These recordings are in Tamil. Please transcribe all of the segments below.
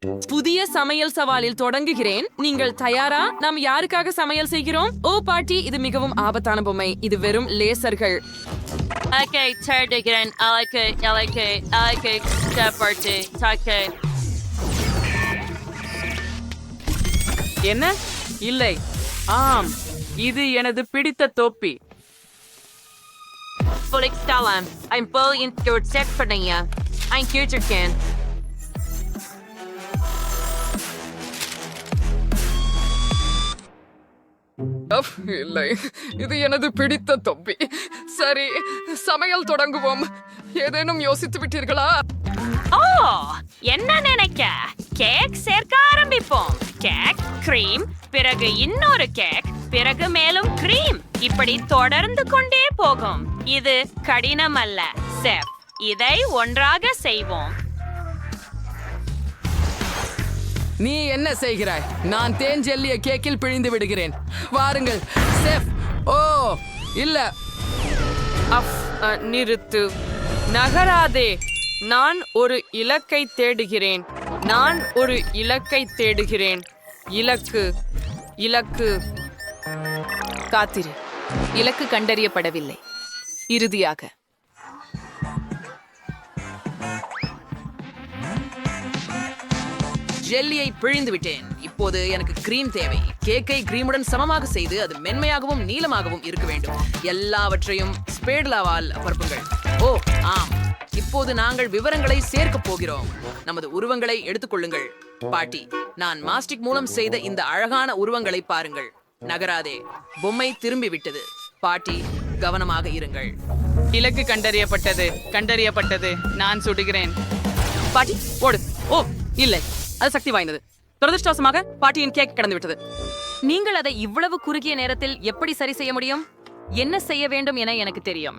புதிய சமையல் சவாலில் தொடங்குகிறேன். நீங்கள் தயாரா? நாம் யாருக்காக சமையல் செய்கிறோம்? ஓ பாட்டி, இது மிகவும் ஆபத்தான பொம்மை. இது வெறும் லேசர்கள். என்ன? இல்லை. ஆம், இது எனது பிடித்த தொப்பி. இல்லை, இது எனது பிடித்த தொப்பி. சரி, சமையல் தொடங்குவோம். ஏதேனும் யோசித்து விட்டீர்களா? ஓ, என்ன நினைக்க? கேக் சேர்க்க ஆரம்பிப்போம். கேக், கிரீம், பிறகு இன்னொரு கேக், பிறகு மேலும் கிரீம். இப்படி தொடர்ந்து கொண்டே போகும். இது கடினம் அல்ல, செஃப். இதை ஒன்றாக செய்வோம். நீ என்ன செய்கிறாய்? நான் தேன் ஜெல்லிய கேக்கில் பிழிந்து விடுகிறேன். வாருங்கள் செஃப். ஓ இல்ல, நிறுத்து. நகராதே. நான் ஒரு இலக்கை தேடுகிறேன். நான் ஒரு இலக்கை தேடுகிறேன். இலக்கு, இலக்கு. காத்திரு. இலக்கு கண்டறியப்படவில்லை. இறுதியாக ஜெல்லியை பிழிந்து விட்டேன். இப்போது எனக்கு கிரீம் தேவை. கேக்கை கிரீமுடன் சமமாக செய்து அது மென்மையாகவும் நீளமாகவும் இருக்க வேண்டும். எல்லாவற்றையும் ஸ்பேட்லாவால் பரப்புங்கள். ஓ ஆம், இப்போது நாங்கள் விவரங்களை சேர்க்க போகிறோம். நமது உருவங்களை எடுத்துக்கொள்ளுங்கள். பாட்டி, நான் மாஸ்டிக் மூலம் செய்த இந்த அழகான உருவங்களை பாருங்கள். நகராதே. பொம்மை திரும்பி விட்டது. பாட்டி, கவனமாக இருங்கள். இலக்கு கண்டறியப்பட்டது. கண்டறியப்பட்டது. நான் சுடுகிறேன். பாட்டி ஓடு. ஓ இல்லை, அது சக்தி வாய்ந்தது. துரதிருஷ்டவசமாக பாட்டியின் கேக் கடந்து விட்டது. நீங்கள் அதை இவ்வளவு குறுகிய நேரத்தில் எப்படி சரி செய்ய முடியும்? என்ன செய்ய வேண்டும் என எனக்கு தெரியும்.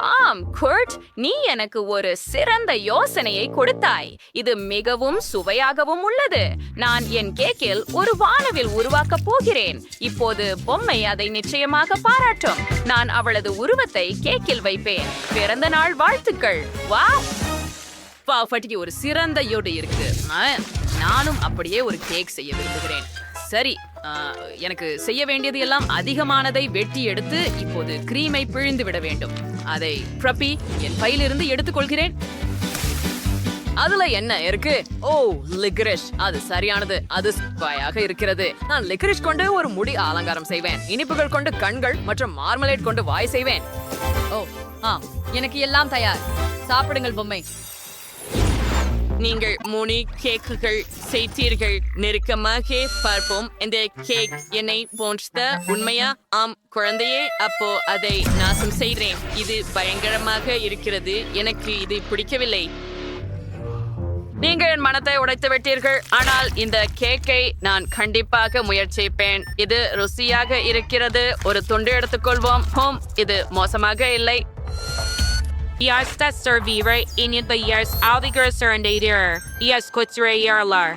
ஆம் குர்ட், நீ எனக்கு ஒரு சிறந்த யோசனையை கொடுத்தாய். இது மிகவும் சுவையாகவும் உள்ளது. நான் என் கேக்கில் ஒரு வானவில் உருவாக்கப் போகிறேன். இப்போது பொம்மை அதை நிச்சயமாக பாராட்டும். நான் அவளது உருவத்தை கேக்கில் வைப்பேன். பிறந்த நாள் வாழ்த்துக்கள். வாவ்! பாட்டிக்கு ஒரு சிறந்த யோடு இருக்கு. நானும் அப்படியே ஒரு கேக் செய்ய விரும்புகிறேன். சரி, எனக்கு செய்ய வேண்டியது எல்லாம் அதிகமானதை வெட்டி எடுத்து இப்போது கிரீமை பிழிந்து விட வேண்டும். அதை ப்ரப்பி என் பையிலிருந்து எடுத்துக்கொள்கிறேன். அதுல என்ன இருக்கு? ஓ, லிகரிஷ். அது சரியானது. அது சுவையாக இருக்கிறது. நான் லிகரிஷ் கொண்டு ஒரு முடி அலங்காரம் செய்வேன். இனிப்புகள் கொண்டு கண்கள் மற்றும் மார்மலேட் கொண்டு வாய் செய்வேன். ஓ ஆம், எனக்கு எல்லாம் தயார். சாப்பிடுங்கள் பொம்மை. நீங்கள் 3 கேக்குகள் செய்தீர்கள். நெருக்கமாக பார்ப்போம். இந்த கேக் என்னை போன்ற உண்மையா? ஆம் குழந்தையே, அப்போ அதை நாசம் செய்கிறேன். இது பயங்கரமாக இருக்கிறது. எனக்கு இது பிடிக்கவில்லை. நீங்கள் என் மனத்தை உடைத்து விட்டீர்கள். ஆனால் இந்த கேக்கை நான் கண்டிப்பாக முயற்சிப்பேன். இது ருசியாக இருக்கிறது. ஒரு துண்டு எடுத்துக்கொள்வோம். ஹோம், இது மோசமாக இல்லை. Yes, that's servire in the years aldiger serendader. Yes, kutsure yarlar.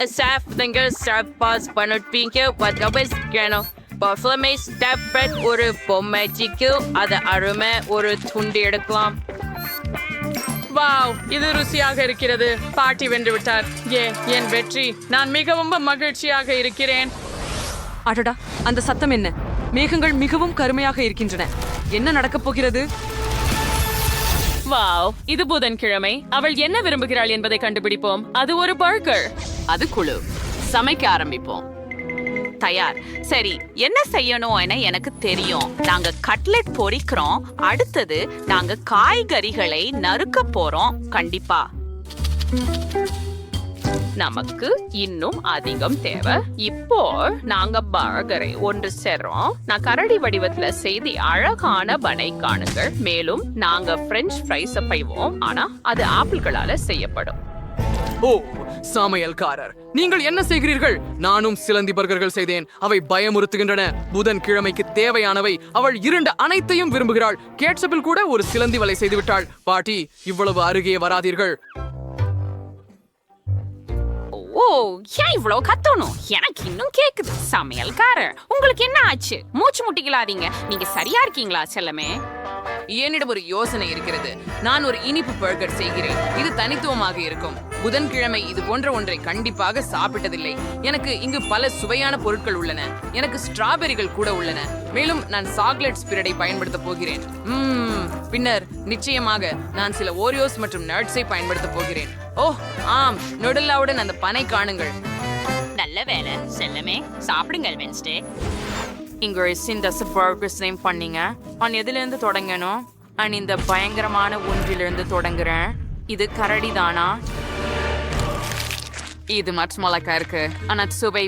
Asaf, நீங்கள் ஸ்டார்பாஸ் பண்ணிருப்பீங்க. வதவஸ் கேனோ பஃப்ளமே ஸ்டாப் பிரெட் ஒரு பொம்மைக்கு அது அருமை. ஒரு துண்டு எடுக்கலாம். வாவ், இது ருசியாக இருக்கிறது. பாட்டி வென்று விட்டார். என் வெற்றி. நான் மிகவும் மகிழ்ச்சியாக இருக்கிறேன். அடடா, அந்த சத்தம் என்ன? மேகங்கள் மிகவும் கருமையாக இருக்கின்றன. என்ன நடக்கப் போகிறது? வாவ், இது புதன்கிழமை. அவள் என்ன விரும்புகிறாள் என்பதை கண்டுபிடிப்போம். அது ஒரு பர்கர். அது குழு. சமைக்க ஆரம்பிப்போம். தயார். சரி, என்ன செய்யணும் என எனக்கு தெரியும். நாங்க கட்லெட் பொரிக்கிறோம். அடுத்தது நாங்க காய்கறிகளை நறுக்க போறோம். கண்டிப்பா நமக்கு இன்னும் அதிகம் தேவை. இப்போ நாங்க பர்கரை ஒன்று சேர்றோம். நான் கரடி வடிவத்துல செய்தி அழகான பனை காணுங்கள். மேலும் நாங்க பிரெஞ்ச் ஃப்ரைஸ் பைவோம். ஆனா அது ஆப்பிள்களால செய்யப்படும். ஓ, சமையல்காரர், நீங்கள் என்ன செய்கிறீர்கள்? நானும் சிலந்தி பர்கர்கள் செய்தேன். அவை பயமுறுத்துகின்றன. புதன் கிழமைக்கு தேவையானவை. அவள் 2 அனைத்தையும் விரும்புகிறாள். கேட்சப்பில் கூட ஒரு சிலந்தி வலை செய்து விட்டாள். பாட்டி, இவ்வளவு அருகே வராதீர்கள். ஓ, ஏன் இவ்வளவு கத்தணும்? எனக்கு இன்னும் கேக்குது. சமையல்காரர், உங்களுக்கு என்ன ஆச்சு? மூச்சு முட்டிக்கலாதீங்க. நீங்க சரியா இருக்கீங்களா செல்லமே? என்னிடம் ஒரு யோசனை இருக்கிறது. நான் ஒரு இனிப்பு பர்கர் செய்கிறேன். இது தனித்துவமாக இருக்கும். புதன்கிழமை இது போன்ற ஒன்றை கண்டிப்பாக சாப்பிட்டதில்லை. எனக்கு இங்கு பல சுவையான பொருட்கள் உள்ளன. எனக்கு ஸ்ட்ராபெரிகள் கூட உள்ளன. மேலும் நான் சாக்லேட் ஸ்பிரிடை பயன்படுத்த போகிறேன். பின்னர் நிச்சயமாக நான் சில ஓரியோஸ் மற்றும் நட்ஸை பயன்படுத்த போகிறேன். ஓ ஆம், நொடல்லாவுடன் அந்த பனை காணுங்கள். நல்ல வேலை செல்லமே. சாப்பிடுங்கள் வென்ஸ்டே. இங்க இந்த பர்கர்ஸ் நேம் பண்ணீங்க. நான் எதிலிருந்து தொடங்கணும்? நான் இந்த பயங்கரமான ஒன்றிலிருந்து தொடங்குறேன். இது கரடி தானா? இது மற்றமலக்கா இருக்கு. ஆனா சுவை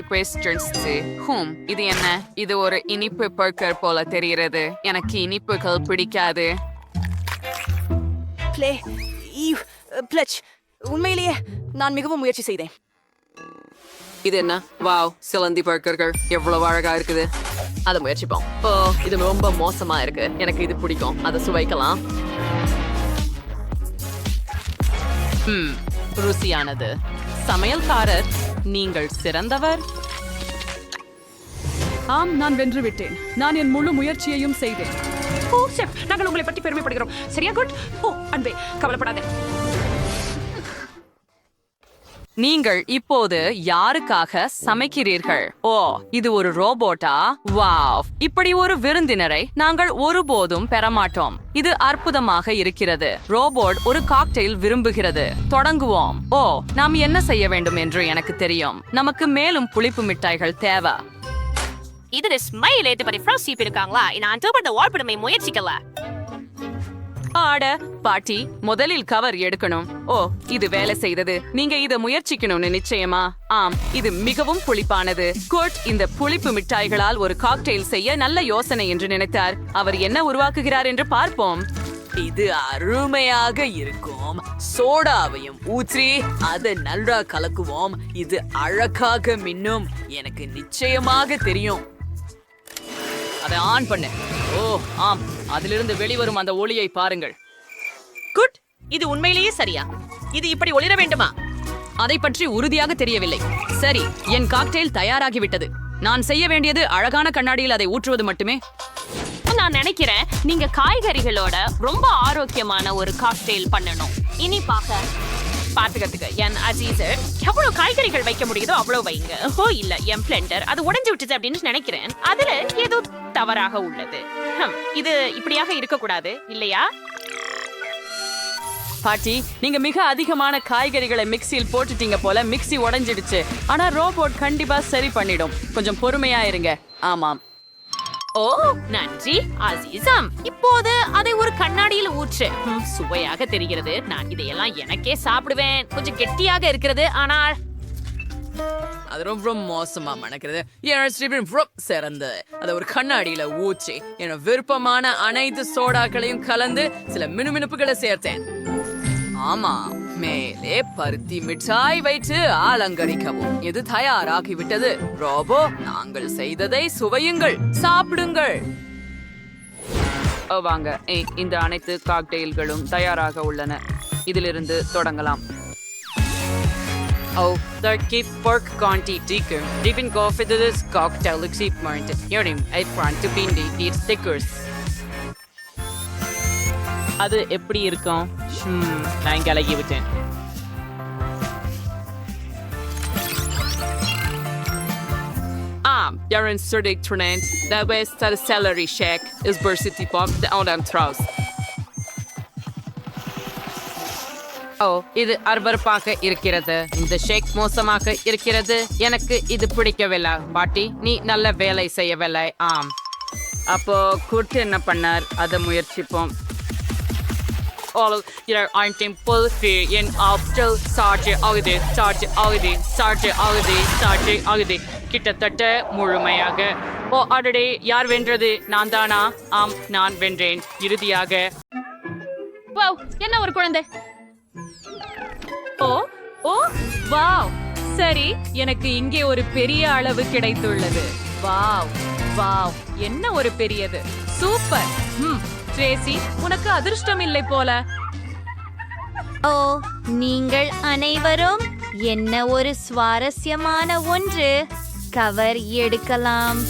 இது என்ன? இது ஒரு இனிப்பு பர்கர் போல தெரிகிறது. எனக்கு இனிப்புகள் பிடிக்காது. உண்மையிலேயே நான் மிகவும் முயற்சி செய்தேன். இது என்ன? வாவ், சிலந்தி பர்கர்கள் எவ்வளவு அழகா இருக்குது. அதை முயற்சிப்போம். ஓ, இது ரொம்ப மோசமா இருக்கு. எனக்கு இது பிடிக்கும். அதை சுவைக்கலாம். ருசியானது. சமையல்காரர், நீங்கள் சிறந்தவர். ஆம், நான் வென்று விட்டேன். நான் என் முழு முயற்சியையும் செய்தேன். ஓ செஃப், நாங்கள் உங்களை பற்றி பெருமைப்படுகிறோம். சரியா குட்? ஓ அன்பே, கவலைப்படாதே. நீங்கள் இப்போது யாருக்காக சமைக்கிறீர்கள்? ஓ, இது ஒரு ரோபோட்டா? வாவ், இப்படி ஒரு விருந்தினரை நாங்கள் ஒருபோதும் பெறமாட்டோம். இது அற்புதமாக இருக்கிறது. ரோபோட் ஒரு காக்டெயில் விரும்புகிறது. தொடங்குவோம். ஓ, நாம் என்ன செய்ய வேண்டும் என்று எனக்கு தெரியும். நமக்கு மேலும் புளிப்பு மிட்டாய்கள் தேவை. இது ஸ்மைல் ஏத்து பத்தி ஃப்ரோஸ்ட் இருக்காங்களா? நான் தூப்பட வால்படமை முயற்சிக்கல. ஆட பாட்டி, முதலில் கவர் எடுக்கணும். ஓ, இது வேலை செய்தது. நீங்க இத முயற்சிக்கணும்னு நிச்சயமா? ஆம், இது மிகவும் புளிப்பானது. கோட் இந்த புளிப்பு மிட்டாய்களால் ஒரு காக்டெயில் செய்ய நல்ல யோசனை என்று நினைத்தார். அவர் என்ன உருவாக்குகிறார் என்று பார்ப்போம். இது அருமையாக இருக்கும். சோடாவையும் ஊற்றி அதை நல்லா கலக்குவோம். இது அழகாக மின்னும். எனக்கு நிச்சயமாக தெரியும். அதை ஆன் பண்ணு. ஓ ஆம், அதிலிருந்து வெளிவரும் அந்த ஒளியை பாருங்கள். குட். இது உண்மையிலேயே சரியா? இது இப்படி ஒளிர வேண்டுமா? அதை பற்றி உறுதியாக தெரியவில்லை. சரி, என் காக்டெயில் தயாராகிவிட்டது. நான் செய்ய வேண்டியது அழகான கண்ணாடியில் அதை ஊற்றுவது மட்டுமே. நான் நினைக்கிறேன் நீங்க காய்கறிகளோட ரொம்ப ஆரோக்கியமான ஒரு காக்டெயில் பண்ணணும். இனிப்பாக பாத்துக்கிறதுக்கு என் அஜீசர் எவ்வளவு காய்கறிகள் வைக்க முடியுதோ அவ்வளவு வைங்க. ஓ இல்ல, என் பிளெண்டர் அது உடைஞ்சு விட்டுச்சு அப்படின்னு நினைக்கிறேன். அதுல ஏதோ தவறாக உள்ளது. இது இப்படியாக இருக்கக்கூடாது இல்லையா? பாட்டி, நீங்க மிக அதிகமான காய்கறிகளை மிக்சியில் போட்டுட்டீங்க போல. மிக்சி உடைஞ்சிடுச்சு. ஆனா ரோபோட் கண்டிப்பா சரி பண்ணிடும். கொஞ்சம் பொறுமையா இருங்க. ஆமாம். ஓ நன்றி அசீசம். இப்போது அதை ஒரு கண்ணாடியில் ஊற்று. சுவையாக தெரிகிறது. நான் இதையெல்லாம் எனக்கே சாப்பிடுவேன். கொஞ்சம் கெட்டியாக இருக்கிறது, ஆனால் அது ரொம்ப மோசமா மணக்கிறது. சிறந்த அதை ஒரு கண்ணாடியில ஊற்றி என விருப்பமான அனைத்து சோடாக்களையும் கலந்து சில மினுமினுப்புகளை சேர்த்தேன். ஆமா, மேலே பருத்தி மிட்டாய் வைத்து அலங்கரிக்கவும். இது தயாராகிவிட்டது. ரோபோ, நாங்கள் செய்ததை சுவையுங்கள், சாப்பிடுங்கள். வாங்க, இந்த அனைத்து காக்டெயில்களும் தயாராக உள்ளன. இதிலிருந்து தொடங்கலாம். Oh, der gibt pork conti dicker. Dippen coffee to this cocktail excitement. Hearing a front to bindi eat stickers. அது எப்படி இருக்கும்? நான் கலகி விட்டேன். Jag är en sördig tränad. Det bästa celery shake is bursity pop the Adam Traus. ஓ, இது அர்பர்பாக இருக்கிறது. இந்த ஷேக் மோசமாக இருக்கிறது. எனக்கு இது பிடிக்கவில்லை. பாட்டி, நீ நல்ல வேலை செய்யவில்லை. ஆம். அப்போ கூட்டு என்ன பண்ணார்? அதை முயற்சிப்போம். என் ஆகுது கிட்டத்தட்ட முழுமையாக. ஓ அடடே, யார் வென்றது? நான் தானா? ஆம், நான் வென்றேன் இறுதியாக. என்ன ஒரு குழந்தை. ஓ ஓ வாவ், சரி, எனக்கு இங்கே ஒரு பெரிய அளவு கிடைத்துள்ளது. வாவ் வாவ், என்ன ஒரு பெரியது. சூப்பர். ட்ரேசி, உனக்கு அதிர்ஷ்டம் இல்லை போல. ஓ, நீங்கள் அனைவரும் என்ன ஒரு சுவாரஸ்யமான ஒன்று. கவர் எடுக்கலாம்.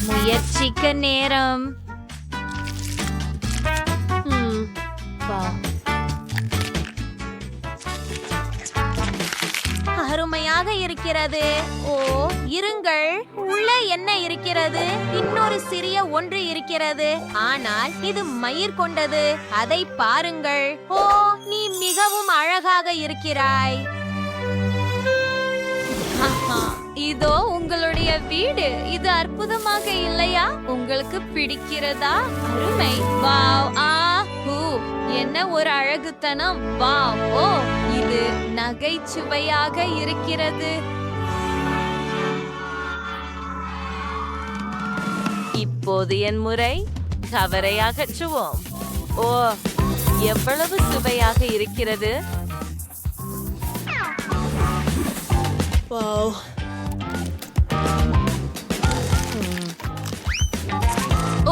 முயற்சிக்க நேரம். அருமையாக இருக்கிறது. ஓ இருங்கள், உள்ளே என்ன இருக்கிறது? இன்னொரு சிறிய ஒன்று இருக்கிறது, ஆனால் இது மயிர் கொண்டது. அதை பாருங்கள். ஓ நீ மிகவும் அழகாக இருக்கிறாய். இதோ உங்களுடைய வீடு. இது அற்புதமாக இல்லையா? உங்களுக்கு பிடிக்கிறதா? அருமை. வாவ். என்ன ஒரு அழகுத்தனம். வாவ். ஓ இது நகைச்சுவையாக இருக்கிறது. இப்போது என் முறை. கவரை அகற்றுவோம். ஓ எவ்வளவு சுவையாக இருக்கிறது.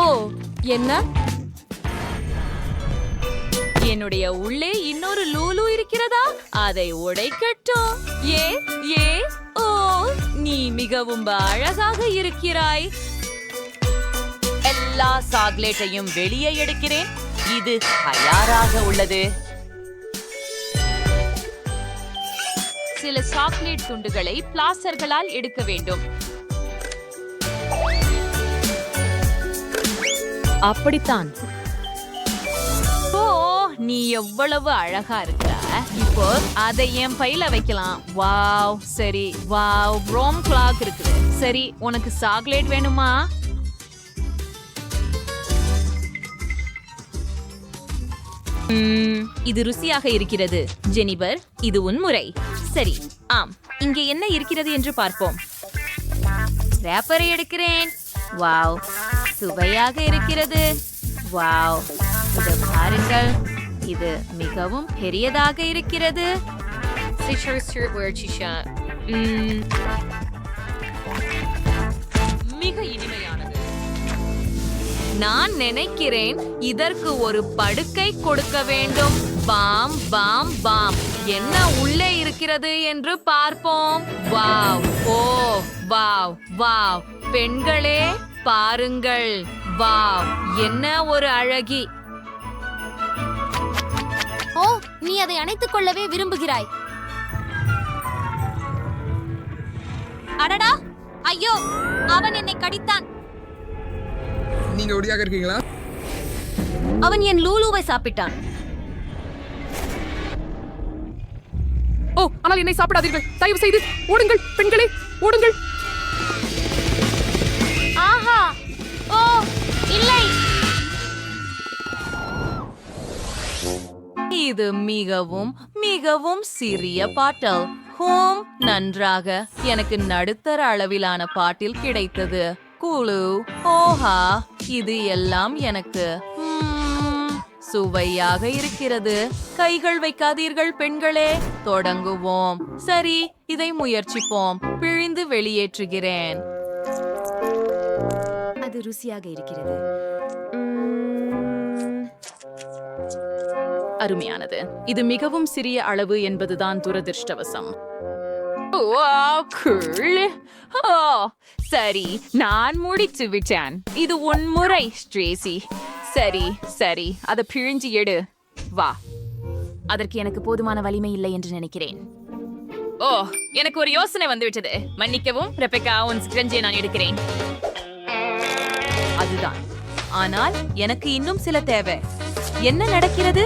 ஓ என்ன? என்னுடைய உள்ளே இன்னொரு லூலு இருக்கிறதா? அதை உடைக்கட்டும். ஏ ஓ நீ மிகவும் அழகாக இருக்கிறாய். எல்லா சாக்லேட்டையும் வெளியே எடுக்கிறேன். இது தயாராக உள்ளது. சில சாக்லேட் துண்டுகளை பிளாஸ்டர்களால் எடுக்க வேண்டும். அப்படித்தான். ஓ நீ எவ்வளவு அழகா இருக்கிற. இப்போ அதை என் பையில வைக்கலாம். வாவ். சரி. வாவ். ரோம் கிளாக் இருக்குது. சரி, உனக்கு சாக்லேட் வேணுமா? இது ருசியாக இருக்கிறது. ஜெனிபர், இது உன் முறை. சரி. ஆம், இங்கே என்ன இருக்கிறது என்று பார்ப்போம். ரேப்பரை எடுக்கிறேன். வாவ், சுவையாக இருக்கிறது. வாவ், இதை பாருங்கள். இது மிகவும் பெரியதாக இருக்கிறது. மிக இனிமையானது. நான் நினைக்கிறேன் இதற்கு ஒரு படுக்கை கொடுக்க வேண்டும். பாம் பாம் பாம். என்ன உள்ளே இருக்கிறது என்று பார்ப்போம். வாவ். Oh wow wow. பெண்களே பாருங்கள். வாவ், என்ன ஒரு அழகி. ஓ நீ அதை அணைத்துக் கொள்ளவே விரும்புகிறாய். அடடா, ஐயோ, அவன் என்னை கடித்தான். நீங்க ஒடியாக இருக்கீங்களா? அவன் என் லூலுவை சாப்பிட்டான். ஓ, ஆனால் என்னை சாப்பிடாதீர்கள். தயவு செய்து ஓடுங்கள் பெண்களே, ஓடுங்கள். ஆஹா. ஓ இல்லை. இது மிகவும் மிகவும் சிறிய பாட்டில். ஹோம், நன்றாக. எனக்கு நடுத்தர அளவிலான பாட்டில் கிடைத்தது. குழு. ஓஹா, இது எல்லாம் எனக்கு சுவையாக இருக்கிறது. கைகள் வைக்காதீர்கள் பெண்களே. தொடங்குவோம். சரி, இதை முயற்சிப்போம். பிழிந்து வெளியேற்றுகிறேன். அது ருசியாக இருக்கிறது. அருமையானது. இது மிகவும் சிறிய அளவு என்பதுதான் துரதிர்ஷ்டவசம். சரி, நான் முடித்து விட்டேன். இது உன் முறை, ஸ்ட்ரேசி. சரி சரி, அதை பிழிஞ்சு எடு. வா. அதற்கு எனக்கு போதுமான வலிமை இல்லை என்று நினைக்கிறேன். ஓ, எனக்கு ஒரு யோசனை வந்துவிட்டது. மன்னிக்கவும் ரெபெக்கா, உன் ஸ்க்ரஞ்சை நான் எடுக்கிறேன். அதுதான். ஆனால் எனக்கு இன்னும் சில தேவை. என்ன நடக்கிறது?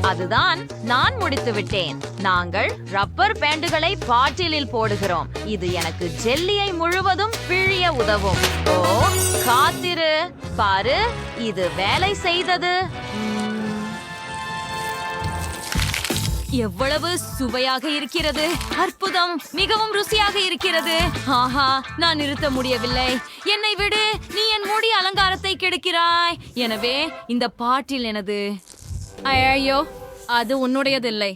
அதுதான், நான் முடித்து விட்டேன். நாங்கள் ரப்பர் பேண்டுகளை பாட்டிலில் போடுகிறோம். இது எனக்கு ஜெல்லியை முழுவதும் பிழிய உதவும். ஓ காத்திரு, பாரு, இது வேலை செய்தது. எவ்வளவு சுவையாக இருக்கிறது. அற்புதம். மிகவும் ருசியாக இருக்கிறது. ஆஹா, நான் நிறுத்த முடியவில்லை. என்னை விடு, நீ என் முடி அலங்காரத்தை கெடுக்கிறாய். எனவே இந்த பாட்டில் எனது. ஐயோ, அது உன்னுடையதில்லை.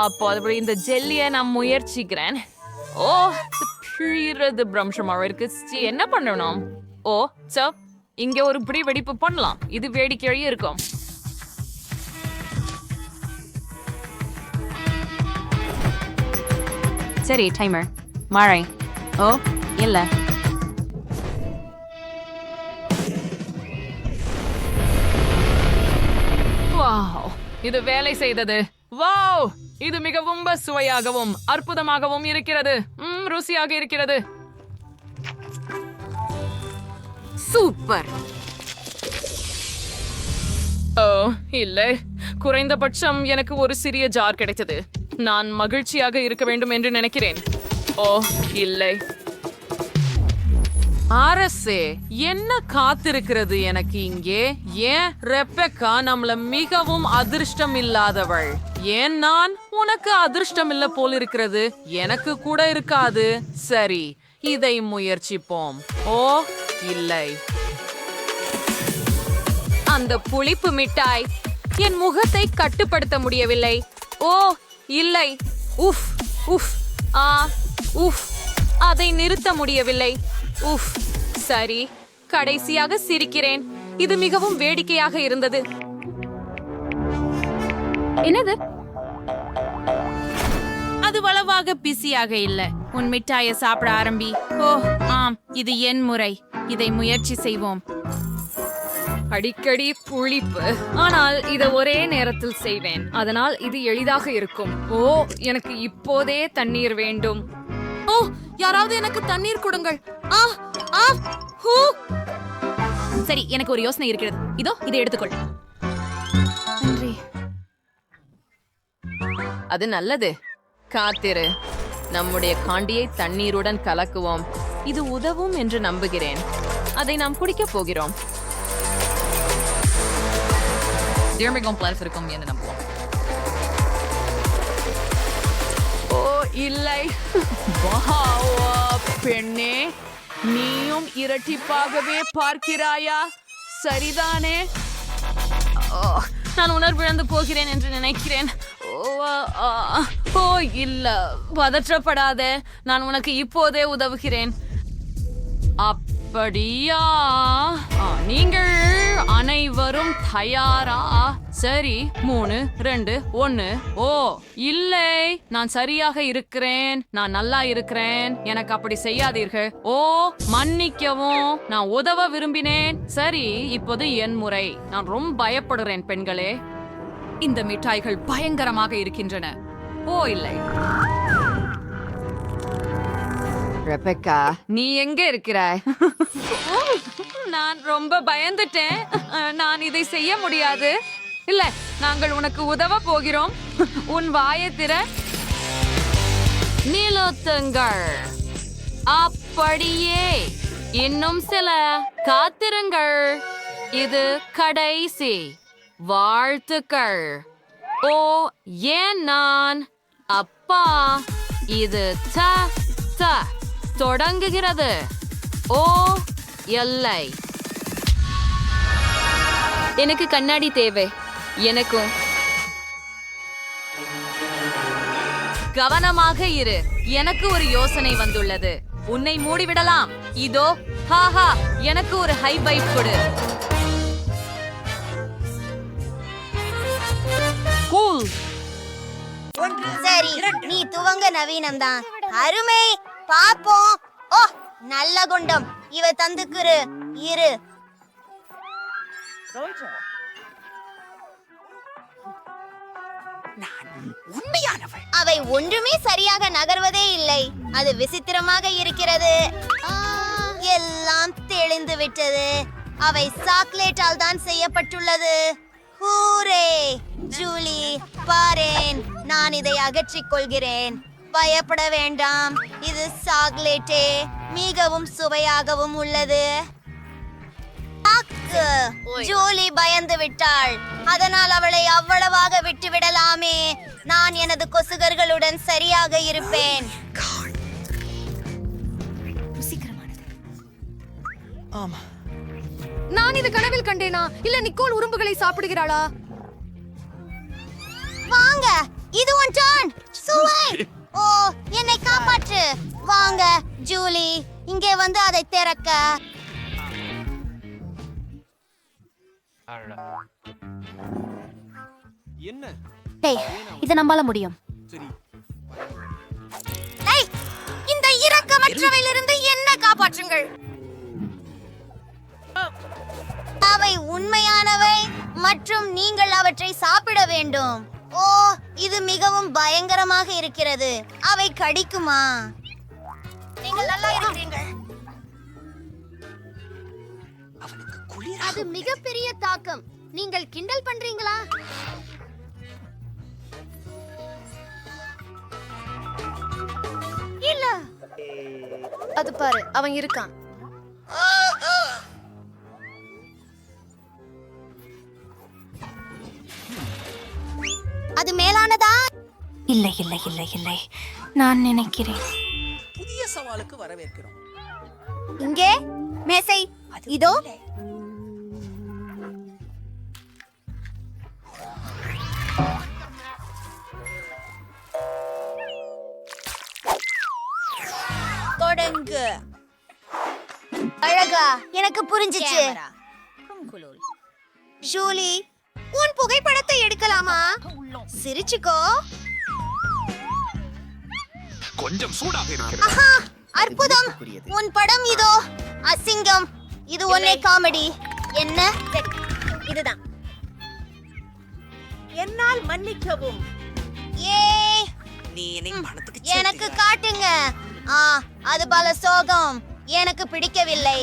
அப்போ இந்த ஜெல்லியை நான் முயற்சிக்கிறேன். ஓ, பிழிறது பிரம்சமாக இருக்கு. என்ன பண்ணணும்? ஓ சோ, இங்க ஒரு பிடி வெடிப்பு பண்ணலாம். இது வேடிக்கையாக இருக்கும். சரி, டைமர். மழை. ஓ இல்ல. வாவ், இது வேலை செய்தது. வாவ், இது மிகவும் சுவையாகவும் அற்புதமாகவும் இருக்கிறது. ருசியாக இருக்கிறது. சூப்பர். ஓ இல்லை, குறைந்தபட்சம் எனக்கு ஒரு சிறிய ஜார் கிடைத்தது. நான் மகிழ்ச்சியாக இருக்க வேண்டும் என்று நினைக்கிறேன். ஓ இல்லை. அரசே, என்ன காத்திருக்கிறது எனக்கு இங்கே? ஏன் ரெபெக்கா நம்மள மிகவும் அதிர்ஷ்டம் இல்லாதவள்? ஏன் நான்? உனக்கு அதிர்ஷ்டம் இல்ல போல் இருக்கிறது. எனக்கு கூட இருக்காது. சரி, இதை முயற்சிப்போம். ஓ இல்லை. அந்த புளிப்பு மிட்டாய் என் முகத்தை கட்டுப்படுத்த முடியவில்லை. ஓ இல்லை. உஃப் உஃப். உஃப். அதை நிறுத்த முடியவில்லை. உஃப். சரி, கடைசியாக சிரிக்கிறேன். இது மிகவும் வேடிக்கையாக இருந்தது. என்னது? அது வளவாக பிஸியாக இல்ல. உன் மிட்டாயை சாப்பிட ஆரம்பி. ஓ ஆம், இது என் முறை. இதை முயற்சி செய்வோம். அடிக்கடி புளிப்பு, ஆனால் இதை ஒரே நேரத்தில் செய்வேன். அதனால் இது எளிதாக இருக்கும். ஓ, எனக்கு இப்போதே தண்ணீர் வேண்டும். ஓ, யாராவது எனக்கு தண்ணீர் கொடுங்கள். சரி, எனக்கு ஒரு யோசனை இருக்கிறது. இதோ இதை எடுத்துக்கொள். நன்றி. அது நல்லது. காத்திரு. நம்முடைய காண்டியை தண்ணீருடன் கலக்குவோம். இது உதவும் என்று நம்புகிறேன். அதை நாம் குடிக்கப் போகிறோம். இருக்கும் என்று நம்புவோம். ஓ இல்லை. பெண்ணே, நீயும் இரட்டிப்பாகவே பார்க்கிறாயா? சரிதானே? நான் உணர்விழந்து போகிறேன் என்று நினைக்கிறேன். ஓ இல்ல, பதற்றப்படாத. நான் உனக்கு இப்போதே உதவுகிறேன். அப்படியா? நீங்கள் அனைவரும் தயாரா? சரி, 3, 2, 1. ஓ இல்லை, நான் சரியாக இருக்கிறேன். நான் நல்லா இருக்கிறேன். எனக்கு அப்படி செய்யாதீர்கள். ஓ மன்னிக்கவும், நான் உதவ விரும்பினேன். சரி, இப்போது என் முறை. நான் ரொம்ப பயப்படுறேன் பெண்களே. இந்த மிட்டாய்கள் பயங்கரமாக இருக்கின்றன. ஓ இல்லை. ரெபெக்கா, நீ எங்க இருக்கிறாய்? நான் ரொம்ப பயந்துட்டேன். நான் இதை செய்ய முடியாது. இல்ல, நாங்கள் உனக்கு உதவ போகிறோம். உன் வாயை திற. நிலுத்துங்கள். அப்படியே. இன்னும் சில. காத்திருங்கள். இது கடைசி. வாழ்த்துக்கள். ஓ ஏன் நான்? அப்பா, இது தொடங்குகிறது. ஓ எல்லை. எனக்கு கண்ணாடி தேவை. எனக்கும். கவனமாக இரு. எனக்கு ஒரு யோசனை வந்துள்ளது. உன்னை மூடிவிடலாம். இதோ, ஹாஹா, எனக்கு ஒரு ஹை ஃபைவ் கொடு. கூல். சரி, நீ துவங்க. நவீனம்தான். அருமை. பாப்போம். ஓ, நல்ல குண்டம். இவ தந்துக்குரு. இரு. அவை ஒன்றுமே சரியாக நகர்வதே இல்லை. அது விசித்திரமாக இருக்கிறது. எல்லாம் தெளிந்து விட்டது. அவை சாக்லேட்டால் தான் செய்யப்பட்டுள்ளது. ஹூரே! ஜூலி, பாரேன். நான் இதை அகற்றிக் கொள்கிறேன். பயப்பட வேண்டாம். இது சாக்லேட்டே. மிகவும் சுவையாகவும் உள்ளது. ஜூலி பயந்து விட்டாள். அதனால் அவளை அவ்வளவாக விட்டு விடலாமே. நான் எனது கொசுகர்களுடன் சரியாக இருப்பேன். நான் இது கனவில் கண்டேனா? இல்ல நிக்கோல் உறும்புகளை சாப்பிடுகிறாளா? வாங்க, இது உன் டர்ன். சுவை. ஓ, என்னை காப்பாற்று. வாங்க ஜூலி, இங்கே வந்து அதை திறக்க. இதை நம்பால முடியும். இந்த இரக்கமற்றவையிலிருந்து என்ன காப்பாற்றுங்கள். அவை உண்மையானவை மற்றும் நீங்கள் அவற்றை சாப்பிட வேண்டும். ஓ, இது மிகவும் பயங்கரமாக இருக்கிறது. அவை கடிக்குமா? நீங்கள் நல்லா இருக்கிறீர்கள். அது மிகப்பெரிய தாக்கம். நீங்கள் கிண்டல் பண்றீங்களா? இல்ல, அது பாரு, அவன் இருக்கான். அது மேலானதா? இல்லை இல்லை இல்லை இல்லை, நான் நினைக்கிறேன். புதிய சவாலுக்கு வரவேற்கிறோம். இங்கே மேசை இதோ. தொடங்கு. அழகா, எனக்கு புரிஞ்சிச்சு. ஜூலி, உன் புகைப்படத்தை எடுக்கலாமா? சிரிச்சுக்கோ. கொஞ்சம் சூடாக இருக்கிறது. ஆஹா, அற்புதம். உன் படம் இதோ. அசிங்கம். இது ஒன்னே காமெடி. என்ன? சரி, இதுதான். என்னால் மன்னிக்கவும். ஏ, நீ என்னை பணத்துக்கு எனக்கு காட்டுங்க. அது பல சோகம். எனக்கு பிடிக்கவில்லை.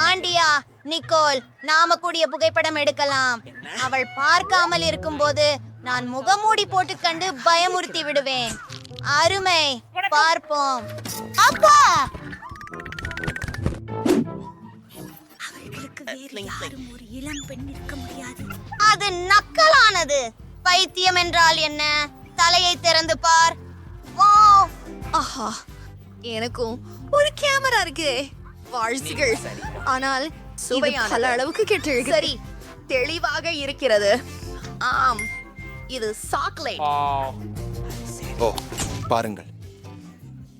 ஆண்டியா, நிக்கோல், நாம கூடிய புகைப்படம் எடுக்கலாம். அவள் பார்க்காமல் இருக்கும்போது நான் முகமூடி போட்டு கண்டு பயமுறுத்தி விடுவேன். அருமை. பார்ப்போம். அப்பா, ஒரு இளம் பெண் இருக்க முடியாது. அது நக்கலானது. பைத்தியம் என்றால் என்ன? தலையை திறந்து பார். வாவ். ஆஹா, எனக்கும் ஒரு கேமரா இருக்கு. வாழ்த்துகள். ஆனால் சுவையான பல அளவுக்கு கெட்டிருக்கு. சரி, தெளிவாக இருக்கிறது. ஆம், இது சாக்லேட். ஓ, பாருங்கள்.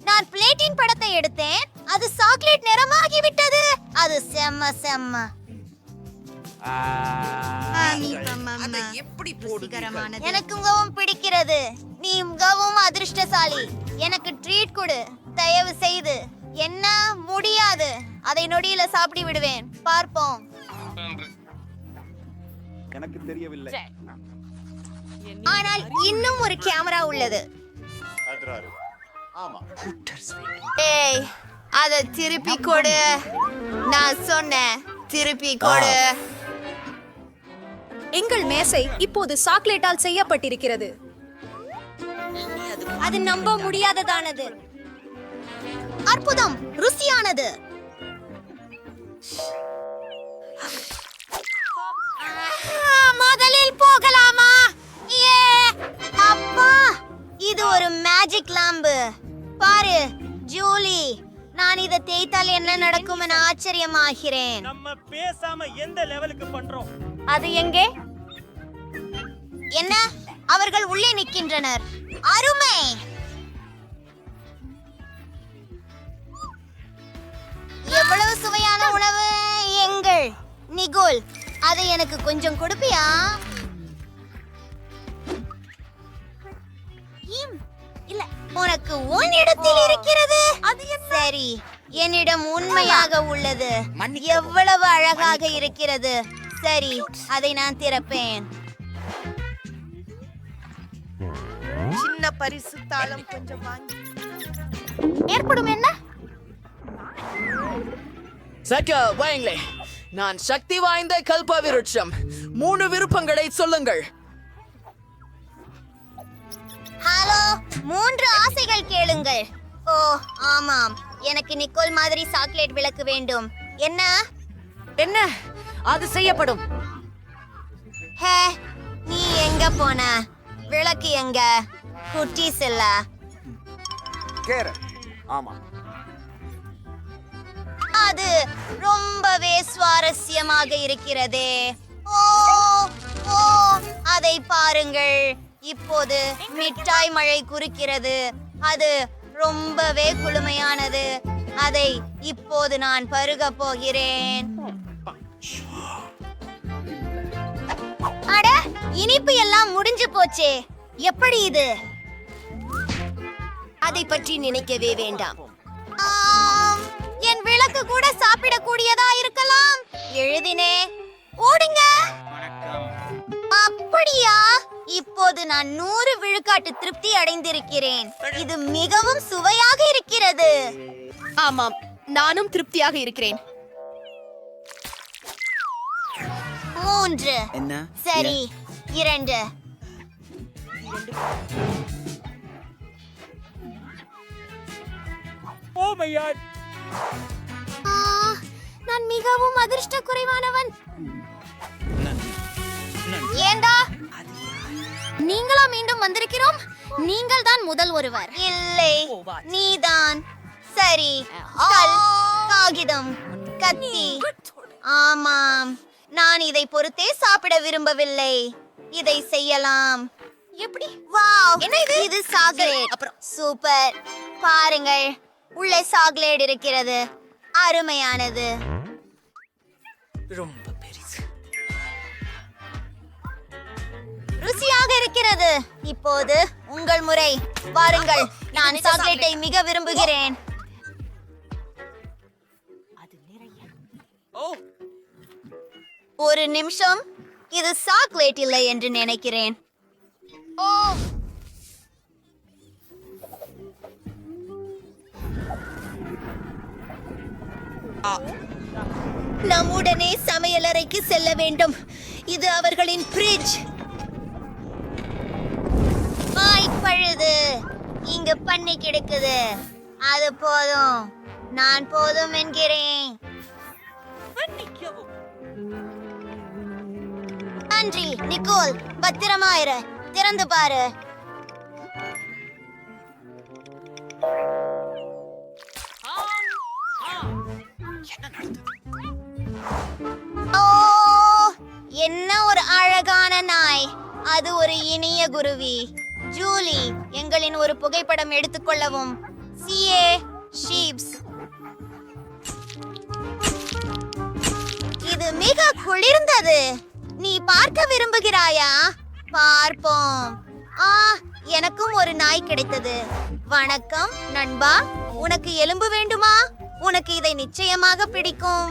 நான் பிளேட்டின் படத்தை எடுத்தேன். அது சாக்லேட் நிறமாகி விட்டது. அது செம்ம செம்ம. அதை எப்படி போடுகிறமான? எனக்கு மிகவும் பிடிக்கிறது. நீ மிகவும் அதிர்ஷ்டசாலி. எனக்கு ட்ரீட் கொடு தயவு செய்து. என்ன? முடியாது. அதை நொடியில சாப்பிடி விடுவேன். பார்ப்போம். எனக்கு தெரியவில்லை. ஆனால் இன்னும் ஒரு கேமரா உள்ளது. ஆமா. ஏய், அதை திருப்பி கொடு. நான் சொன்னேன், திருப்பி கொடு. எங்கள் மேசை இப்போது சாக்லேட்டால் செய்யப்பட்டிருக்கிறது. அது நம்ப முடியாததானது. அற்புதம். ருசியானது. முதலில் போகலாமா? ஏ, அப்பா, இது ஒரு மேஜிக் லாம்பு. பாரு ஜூலி, நான் இதை தேய்த்தால் என்ன நடக்கும் என ஆச்சரியமாகிறேன். நம்ம பேசாம எந்த லெவலுக்கு பண்றோம்? அது எங்கே? என்ன? அவர்கள் உள்ளே நிற்கின்றனர். அருமை. எவ்வளவு சுவையான உணவு. எங்கள் நிகோல், அதை எனக்கு கொஞ்சம் கொடுப்பியா? இல்ல, உனக்கு உன் இடத்தில் இருக்கிறது. சரி, என்னிடம் உண்மையாக உள்ளது. எவ்வளவு அழகாக இருக்கிறது. சரி, அதை நான் திறப்பேன். சின்ன பரிசு தாளம் கொஞ்சம் வாங்கி. ஏற்படும் என்ன? சக்க வாங்களே. நான் சக்தி வாய்ந்த கல்ப விருட்சம். 3 விருப்பங்களை சொல்லுங்கள். ஹலோ, 3 ஆசைகள் கேளுங்கள். ஓ ஆமாம், எனக்கு நிக்கோல் மாதிரி சாக்லேட் விளக்கு வேண்டும். என்ன? என்ன? அது செய்யப்படும். ஹே, நீ எங்க போன? விளக்கு எங்க? குட்டீஸ் இல்ல. ஆமா. அது ரொம்பவே சுவாரஸ்யமாக இருக்கிறதே. ஓ ஓ, அதை பாருங்கள். இப்போது மிட்டாய் மழை குறுக்கிறது. அது ரொம்பவே குளுமையானது. அதை இப்போது நான் பருக போகிறேன். அட, இனிப்பு எல்லாம் முடிஞ்சு போச்சே. எப்படி இது? அதை பற்றி நினைக்கவே வேண்டாம். என் விளக்கு கூட சாப்பிடக்கூடியதா இருக்கலாம். எழுதினே. ஓடுங்க. அப்படியா? இப்போது நான் 100 விழுக்காட்டு திருப்தி அடைந்திருக்கிறேன். இது மிகவும் சுவையாக இருக்கிறது. ஆமாம், நானும் திருப்தியாக இருக்கிறேன். 3 சரி, 2. Oh my god. நான் மிகவும் அதிர்ஷ்ட குறைவானவன். ஏண்டா நீங்களா மீண்டும் வந்திருக்கிறோம்? நீங்கள் தான் முதல் ஒருவர். இல்லை, நீதான். சரி, கல், காகிதம், கத்தி. ஆமாம், நான் இதை பொறுத்தே சாப்பிட விரும்பவில்லை. இதை செய்யலாம். எப்படி? வாவ், என்ன இது? இது சாக்லேட். அப்புறம் சூப்பர். பாருங்கள், உள்ளே சாக்லேட் இருக்கிறது. அருமையானது. ரொம்ப பெரிது. ருசியாக இருக்கிறது. இப்போது உங்கள் முறை. வாருங்கள், நான் சாக்லேட்டை மிக விரும்புகிறேன். ஒரு நிமிஷம், இது சாக்லேட் இல்லை என்று நினைக்கிறேன். ஓ, நாம் உடனே சமையலறைக்கு செல்ல வேண்டும். இது அவர்களின் ஃப்ரிட்ஜ். பழுது இங்க பண்ணி கிடக்குது. அது போதும், நான் போதும் என்கிறேன். நன்றி நிக்கோல், பத்திரமாயிரு. திறந்து பாரு. ஓ, என்ன ஒரு அழகான நாய். அது ஒரு இனிய குருவி. ஜூலி, எங்களின் ஒரு புகைப்படம் எடுத்துக்கொள்ளவும். CA ships. இது மிக குளிர்ந்தது. நீ பார்க்க விரும்புகிறாயா? பார்ப்போம். எனக்கும் ஒரு நாய் கிடைத்தது. வணக்கம் நண்பா, உனக்கு எலும்பு வேண்டுமா? உனக்கு இதை நிச்சயமாக பிடிக்கும்.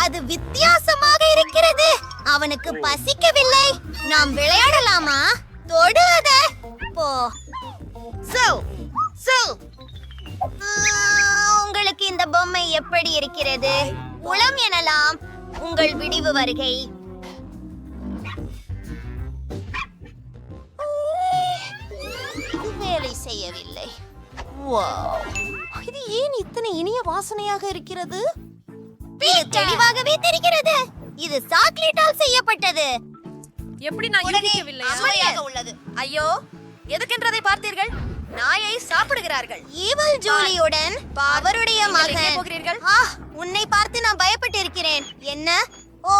அது வித்தியாசமாக இருக்கிறது. அவனுக்கு பசிக்கவில்லை. நாம் விளையாடலாமா? தொடாத. போ. உங்களுக்கு இந்த பொம்மை எப்படி இருக்கிறது? உளம் எனலாம். உங்கள் விடிவு வருகை. வேலை செய்யவில்லை. இது ஏன் இத்தனை இனிய வாசனையாக இருக்கிறது? இது தெளிவாகவே தெரிகிறது. இது சாக்லேட்டால் செய்யப்பட்டது. எப்படி நான் யூகிக்கவில்லை? சுவையாக உள்ளது. ஐயோ, எதுக்கென்றதை பார்த்தீர்கள்? நாயை சாப்பிடுகிறார்கள். ஈவல் ஜூலியுடன் அவருடைய மகன். போகிறீர்கள்? உன்னை பார்த்து நான் பயப்பட்டிருக்கிறேன். என்ன? ஓ,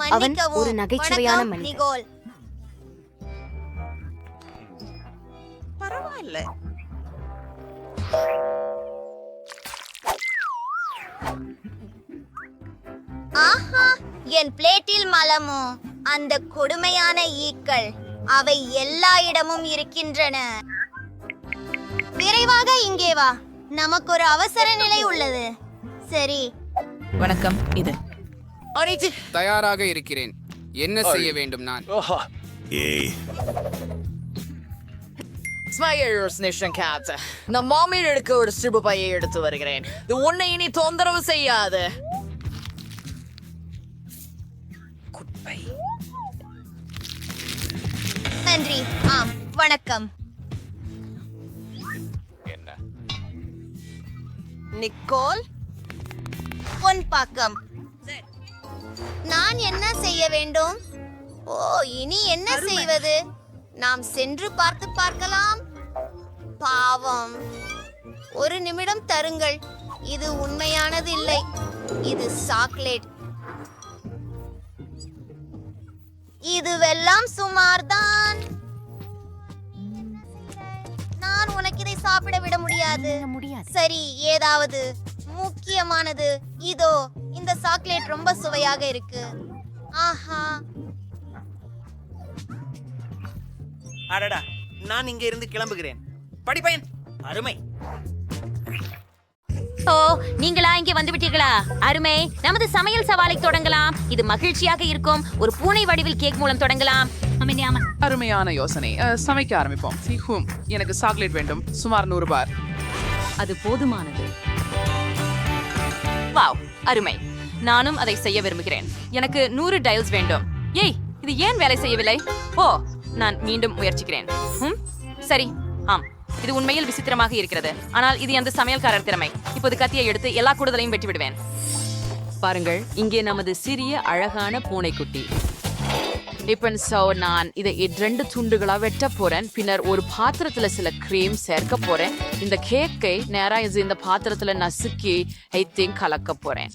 மன்னிக்கவும். ஒரு நகைச்சுவையான வணக்கம், மனிதன். நிகோல். பரவாயில்ல. ஆஹா, என் பிளேட்டில் மலமோ. அந்த கொடுமையான ஈக்கள். அவை எல்லா இடமும் இருக்கின்றன. விரைவாக இங்கே வா. நமக்கு ஒரு அவசர நிலை உள்ளது. சரி. வணக்கம். இது தயாராக இருக்கிறேன். என்ன செய்ய வேண்டும் நான்? நான் மாமியில் எடுக்க ஒரு சிறு பையை எடுத்து வருகிறேன். இது உன்னை இனி தொந்தரவு செய்யாது. நன்றி. வணக்கம். நிக்கோல், பொன் பாக்கம். நான் என்ன செய்ய வேண்டும்? ஓ, இனி என்ன செய்வது? நாம் சென்று பார்க்கலாம். பாவம். ஒரு நிமிடம் தருங்கள். இது உண்மையானது இல்லை. இது சாக்லேட். இதுவெல்லாம் சுமார்தான். நான் உனக்கு இதை சாப்பிட விட முடியாது. சரி, ஏதாவது முக்கியமானது. இதோ இந்த சாக்லேட் ரொம்ப சுவையாக இருக்கு. ஆஹா. அடடா, நான் இங்க இருந்து கிளம்புகிறேன். படிப்பயன். அருமை. ஓ, நீங்களா இங்கே வந்து விட்டீர்களா? அருமை. நமது சமையல் சவாலை தொடங்கலாம். இது மகிழ்ச்சியாக இருக்கும். ஒரு பூனை வடிவில் கேக் மூலம் தொடங்கலாம். அருமையான யோசனை. சமைக்க ஆரம்பிப்போம். எனக்கு சாக்லேட் வேண்டும். சுமார் 100 பார். அது போதுமானது. வாவ், அருமை. நானும் அதை செய்ய விரும்புகிறேன். எனக்கு 100 டயல்ஸ் வேண்டும். ஏய், இது ஏன் வேலை செய்யவில்லை? ஓ, நான் மீண்டும் முயற்சிக்கிறேன். சரி, ஆம், இது உண்மையில் விசித்திரமாக இருக்கிறது. ஆனால் இது அந்த சமையல்காரர் திறமை. இப்போது கத்தியை எடுத்து எல்லா கூடுதலையும் வெட்டி விடுவேன். பாருங்கள், இங்கே நமது சிறிய அழகான பூனைக்குட்டி. இப்போ நான் இதை 2 துண்டுகளா வெட்ட போறேன். பின்னர் ஒரு பாத்திரத்துல சில கிரீம் சேர்க்க போறேன். இந்த கேக்கை நேரா இந்த பாத்திரத்துல நசுக்கி கலக்க போறேன்.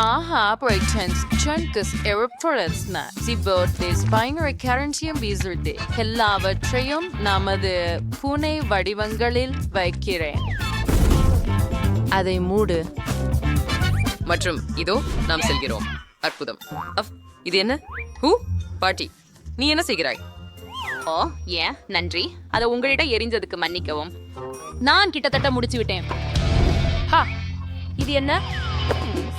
ஆஹா, Brightons, Chunkus, Aeroproletsna, Sie birthdays, பயங்கர கேரண்டியம் வீசுது. எல்லாவற்றையும் நமது பூனை வடிவங்களில் வைக்கிறேன். அதை மூடு. மற்றும் இதோ நாம் செல்கிறோம். அற்புதம். இது என்ன? பாட்டி, நீ என்ன செய்கிறாய்? ஓ, ஏன் நன்றி. அதை உங்களிடம் எரிஞ்சதுக்கு மன்னிக்கவும். நான் கிட்டத்தட்ட முடிச்சு விட்டேன். இது என்ன?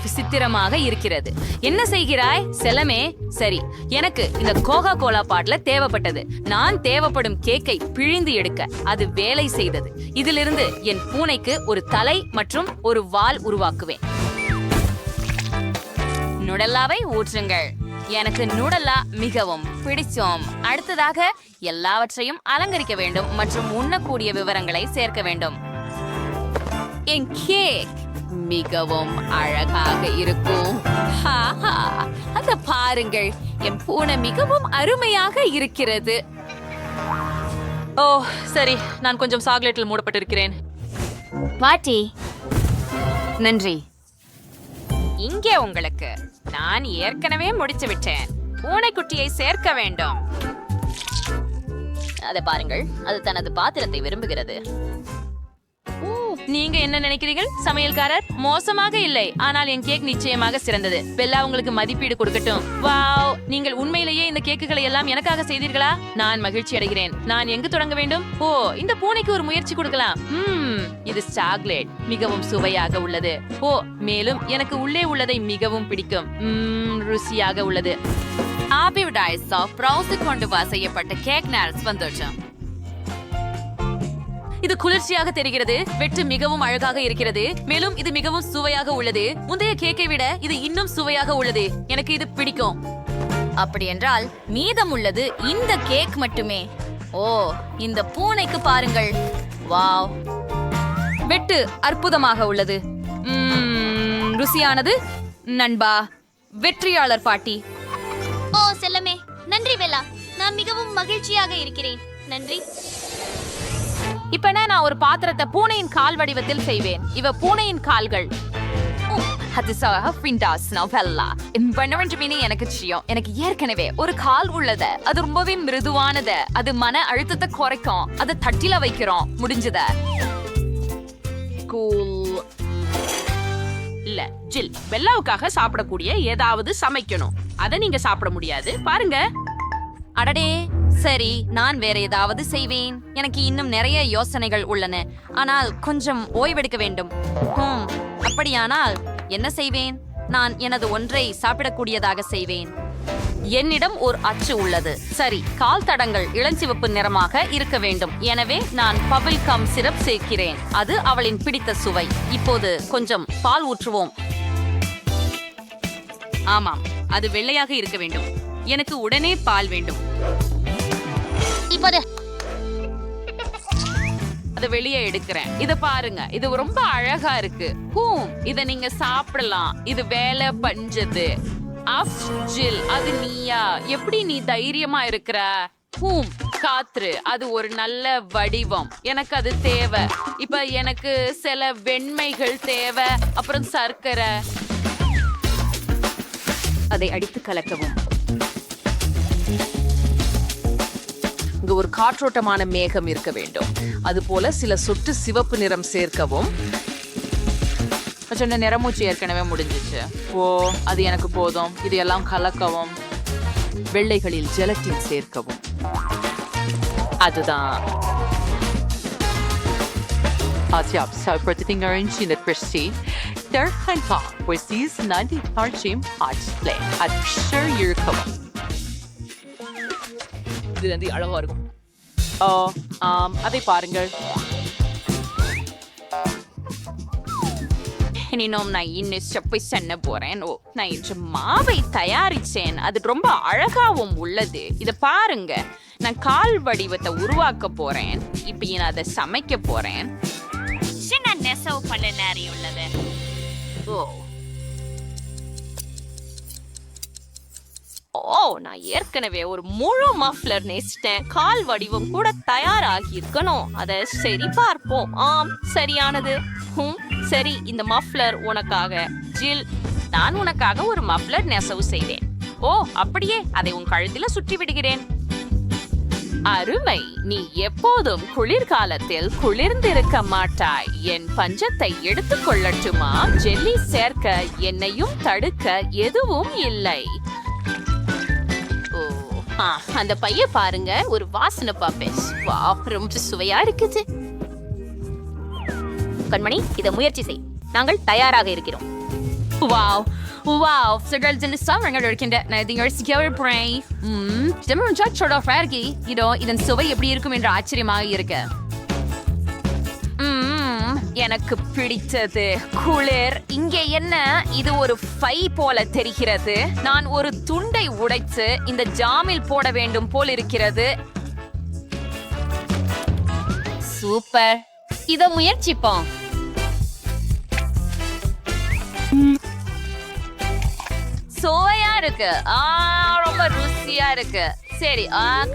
விசித்திரமாக இருக்கிறது. என்ன செய்கிறாய் செலமே? சரி, எனக்கு இந்த கோகா கோலா பாட்டில தேவைப்பட்டது. நான் தேவைப்படும் கேக்கை பிழிந்து எடுக்க அது வேலை செய்தது. இதிலிருந்து என் பூனைக்கு ஒரு தலை மற்றும் ஒரு வால் உருவாக்குவேன். நுடல்லாவை ஊற்றுங்கள். எனக்கு நுடல்லா மிகவும் பிடிச்சோம். அடுத்ததாக எல்லாவற்றையும் அலங்கரிக்க வேண்டும் மற்றும் உண்ணக்கூடிய விவரங்களை சேர்க்க வேண்டும். என் கேக் மிகவும் அழகாக இருக்கும். அத பாருங்கள், என் பூனை மிகவும் அருமையாக இருக்கிறது. ஓ சரி, நான் கொஞ்சம் சாக்லேட்டில் மூடப்பட்டிருக்கிறேன். பாட்டி, நன்றி. இங்கே உங்களுக்கு நான் ஏற்கனவே முடிச்சு விட்டேன். பூனைக்குட்டியை சேர்க்க வேண்டும். அதை பாருங்கள், அது தனது பாத்திரத்தை விரும்புகிறது. நீங்க என்ன நினைக்கிறீர்கள் சமையல்காரர்? மோசமாக இல்லை, ஆனால் என் கேக் நிச்சயமாக சிறந்தது. பெல்லா உங்களுக்கு மதிப்பீடு கொடுக்கட்டும். வாவ், நீங்கள் உண்மையிலேயே இந்த கேக்குகளை எல்லாம் எனக்காக செய்தீர்களா? நான் மகிழ்ச்சி அடைகிறேன். நான் எங்கு தொடங்க வேண்டும்? ஓ, இந்த பூனைக்கு ஒரு முயற்சி கொடுக்கலாம். இது சாக்லேட் மிகவும் சுவையாக உள்ளது. ஓ, மேலும் எனக்கு உள்ளே உள்ளதை மிகவும் பிடிக்கும். ருசியாக உள்ளது. கொண்டு வா செய்யப்பட்ட கேக் நேரஸ் வந்துட்டோம். இது குளிர்ச்சியாக தெரிகிறது. வெட்டு மிகவும் அழகாக இருக்கிறது. மேலும் இது மிகவும் சுவையாக உள்ளது. முந்தைய கேக்கை விட இது இன்னும் சுவையாக உள்ளது. எனக்கு இது பிடிக்கும். அப்படி என்றால் மீதம் உள்ளது இந்த கேக் மட்டுமே. ஓ, இந்த பூனைக்கு பாருங்கள். வாவ், வெட்டு அற்புதமாக உள்ளது. ருசியானது நண்பா. வெற்றியாளர் பாட்டி. ஓ செல்லமே, நன்றி பெல்லா. நான் மிகவும் மகிழ்ச்சியாக இருக்கிறேன். நன்றி. இப்ப நான் ஒரு பாத்திரத்தை பூனையின் கால் வடிவத்தில் செய்வேன். இவ பூனையின் கால்கள். எனக்கு ஏற்கனவே ஒரு கால் உள்ளது. அது ரொம்பவே மிருதுவானது. அது மன அழுத்தத்தை குறைக்கும். அது தட்டில வைக்கிறோம். முடிஞ்சத இல்ல ஜில், பெல்லாவுக்காக சாப்பிடக்கூடிய ஏதாவது சமைக்கணும். அதை நீங்க சாப்பிட முடியாது பாருங்க. அடடே, சரி, நான் வேற ஏதாவது செய்வேன். எனக்கு இன்னும் நிறைய யோசனைகள் உள்ளன, ஆனால் கொஞ்சம் ஓய்வெடுக்க வேண்டும். அப்படியானால் என்ன செய்வேன்? நான் எனது ஒன்றை சாப்பிடக்கூடியதாக செய்வேன். என்னிடம் ஒரு அச்சு உள்ளது. சரி, கால் தடங்கள் இளஞ்சிவப்பு நிறமாக இருக்க வேண்டும். எனவே நான் பபிள் கம் சிரப் சேர்க்கிறேன். அது அவளின் பிடித்த சுவை. இப்போது கொஞ்சம் பால் ஊற்றுவோம். ஆமாம், அது வெள்ளையாக இருக்க வேண்டும். எனக்கு உடனே பால் வேண்டும். இப்போது அதை வெளியே எடுக்கிறேன். இத பாருங்க, இது ரொம்ப அழகா இருக்கு. இத நீங்க சாப்பிடலாம். இது வேலை பஞ்சது. ஜில், அது நீயா? எப்படி நீ தைரியமா இருக்கிற? காற்று, அது ஒரு நல்ல வடிவம். எனக்கு அது தேவை. இப்ப எனக்கு சில வெண்மைகள் தேவை. அப்புறம் சர்க்கரை. அதை அடித்து கலக்கவும். இங்க ஒரு காற்றோட்டமான மேகம் இருக்க வேண்டும். அது போல சில சொட்டு சிவப்பு நிறம் சேர்க்கவும். சின்ன நிறமூச்சி ஏற்கனவே முடிஞ்சிச்சு. ஓ, அது எனக்கு போதும். இது எல்லாம் கலக்கவும். வெள்ளைகளில் ஜெலட்டின் சேர்க்கவும். அதுதான் Job self-protecting orange in the Christie. They're kind of with these 90 gym hot play. I'm sure you're coming. இது வந்து அழகா இருக்கும். ஓ அதை பாருங்கள். எனினும் நான் இன்னும் போய் சென்ன போறேன். ஓ, நான் இன்று மாவை தயாரிச்சேன். அது ரொம்ப அழகாவும் உள்ளது. இத பாருங்க, நான் கால் வடிவத்தை உருவாக்க போறேன். இப்ப நான் அதை சமைக்க போறேன். சின்ன நெசவு பண்ண நேரம் உள்ளது. ஓ, நான் ஏற்கனவே ஒரு முழு மஃப்லர் நெசிட்டேன். கால் வடிவம் கூட தயாராகி இருக்கணும். அதை சரி பார்ப்போம். ஆம், சரியானது. சரி, இந்த மஃப்லர் உனக்காக. ஜில், நான் உனக்காக ஒரு மஃப்லர் நெசவு செய்தேன். ஓ, அப்படியே அதை உன் கழுத்தில சுற்றி விடுகிறேன். அருமை, நீ எப்போதும் குளிர்காலத்தில் குளிர்ந்திருக்க மாட்டாய். என் பஞ்சத்தை எடுத்துக் கொள்ளட்டுமா? ஜெல்லி சேர்க்க என்னையும் தடுக்க எதுவும் இல்லை. அந்த பைய பாருங்க, ஒரு வாசனை பாப்பேன். வா, ரொம்ப சுவையா இருக்குது. கண்மணி, இதை முயற்சி செய். நாங்கள் தயாராக இருக்கிறோம். வாவ் வாவ், சிகரெட் இந்த சாமங்கள் இருக்கின்ற நான் இதை யோசிக்கவே போறேன். இதோ இதன் சுவை எப்படி இருக்கும் என்று ஆச்சரியமாக இருக்கு. எனக்கு பிடித்தது குளிர். இங்கே என்ன, இது ஒரு ஃபை போல தெரிகிறது. நான் ஒரு துண்டை உடைத்து இந்த ஜாமில் போட வேண்டும் போல் இருக்கிறது. சூப்பர், இத முயற்சிப்போம். சுவையா இருக்கு. ரொம்ப ருசியா இருக்கு. சரி,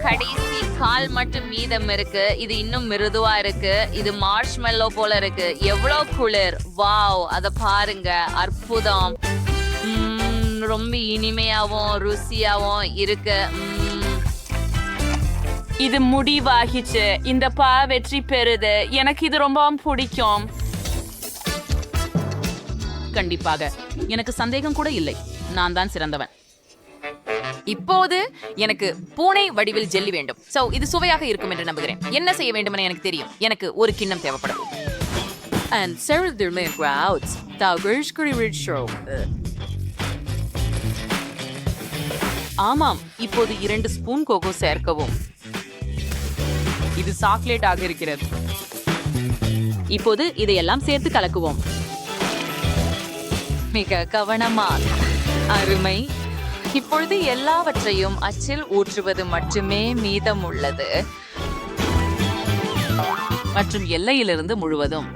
கடைசி கால் மட்டும் மீதம் இருக்கு. இது இன்னும் மிருதுவா இருக்கு. இது மார்ஷ்மெல்லோ போல இருக்கு. எவ்வளவு குளிர். வாவ், அத பாருங்க, அற்புதம். ரொம்ப இனிமையாவும் ருசியாவும் இருக்கு. இது முடிவாகிச்சு. இந்த வெற்றி பெறுது. எனக்கு இது ரொம்ப பிடிக்கும். கண்டிப்பாக, எனக்கு சந்தேகம் கூட இல்லை. நான் தான் சிறந்தவன். இப்போது எனக்கு பூனை வடிவில் ஜெல்லி வேண்டும். சோ, இது சுவையாக இருக்கும் என்று நம்புகிறேன். என்ன செய்ய வேண்டும் என எனக்கு தெரியும். எனக்கு ஒரு கிண்ணம் தேவைப்படும். And several different crowds. ஆமாம், இப்போது 2 ஸ்பூன் கோகோ சேர்க்கவும். இது சாக்லேட் ஆக இருக்கிறது. இப்போது இதையெல்லாம் சேர்த்து கலக்குவோம். மிக கவனமாக. அருமை. இப்பொழுது எல்லாவற்றையும் அச்சில் ஊற்றுவது மட்டுமே மீதம் உள்ளது. மற்றும் எல்லையிலிருந்து முழுவதும்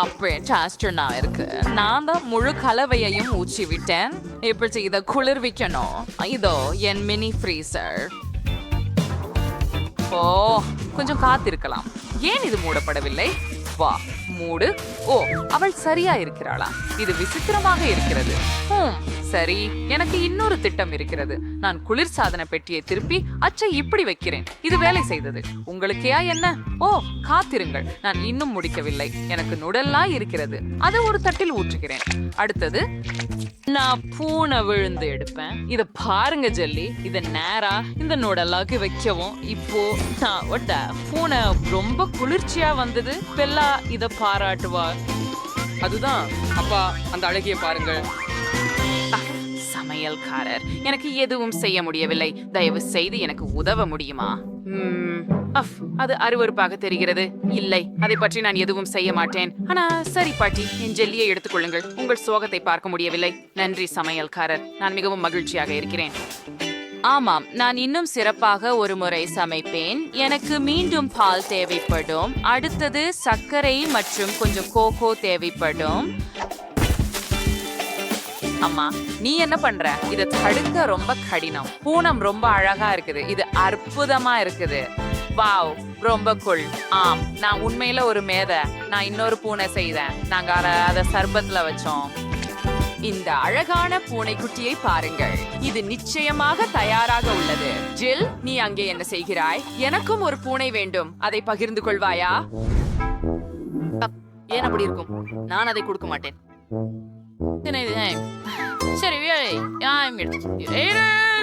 அப்படியே டாஸ்டர்னா இருக்கு. நான் தான் முழு கலவையையும் ஊற்றி விட்டேன். இப்படி இதை குளிர்விக்கணும். இதோ என் மினி ஃப்ரீசர். ஓ, கொஞ்சம் காத்திருக்கலாம். ஏன் இது மூடப்படவில்லை? வா, மூடு. ஓ, அவள் சரியா இருக்கிறாளா? இது விசித்திரமாக இருக்கிறது. சரி, எனக்கு இன்னொரு திட்டம் இருக்கிறது. நான் குளிர்சாதன பெட்டியை திருப்பி அச்சை இப்படி வைக்கிறேன். இது வேலை செய்தது. உங்களுக்கே என்ன? ஓ, காத்திருங்கள், நான் இன்னும் முடிக்கவில்லை. எனக்கு நுடல்லாம் இருக்கிறது. அதை ஒரு தட்டில் ஊற்றுகிறேன். அடுத்தது நான் பூனை விழுந்து எடுப்பேன். இத பாருங்க ஜெல்லி, இத நேரா இந்த நுடல்லாக்கு வைக்கவும். இப்போ நான் பூனை ரொம்ப குளிர்ச்சியா வந்தது. பெல்லா இத பாராட்டுவா. அதுதான் அப்பா, அந்த அழகிய பாருங்கள். சமையல்காரர், எனக்கு எதுவும் செய்ய முடியவில்லை. தயவு செய்து எனக்கு உதவ முடியுமா? அது அருவருப்பாக தெரிகிறது. இல்லை, அதை பற்றி நான் எதுவும் செய்ய மாட்டேன். ஆனா சரி பாட்டி, என் ஜெல்லியை எடுத்துக்கொள்ளுங்கள். உங்கள் சோகத்தை பார்க்க முடியவில்லை. நன்றி சமையல்காரர், நான் மிகவும் மகிழ்ச்சியாக இருக்கிறேன். ஆமாம், நான் இன்னும் சிறப்பாக ஒரு முறை சமைப்பேன். எனக்கு மீண்டும் பால் தேவைப்படும். அடுத்தது சர்க்கரை மற்றும் கொஞ்சம் கோகோ தேவைப்படும். அம்மா, நீ என்ன பண்ற? இத தடுக்க ரொம்ப கடினம். பூனம் ரொம்ப அழகா இருக்குது. இது அற்புதமா இருக்குது. வாவ், ரொம்ப குள். ஆம், நான் உண்மையில ஒரு மேதை. நான் இன்னொரு பூனை செய்தேன். நாங்க அத சர்பத்துல வச்சோம். இந்த அழகான பூனைக்குட்டியை பாருங்கள். இது நிச்சயமாக தயாராக உள்ளது. ஜில், நீ அங்கே என்ன செய்கிறாய்? எனக்கும் ஒரு பூனை வேண்டும். அதை பகிர்ந்து கொள்வாயா? ஏன் அப்படி இருக்கும்? நான் அதை கொடுக்க மாட்டேன். சரி வேலை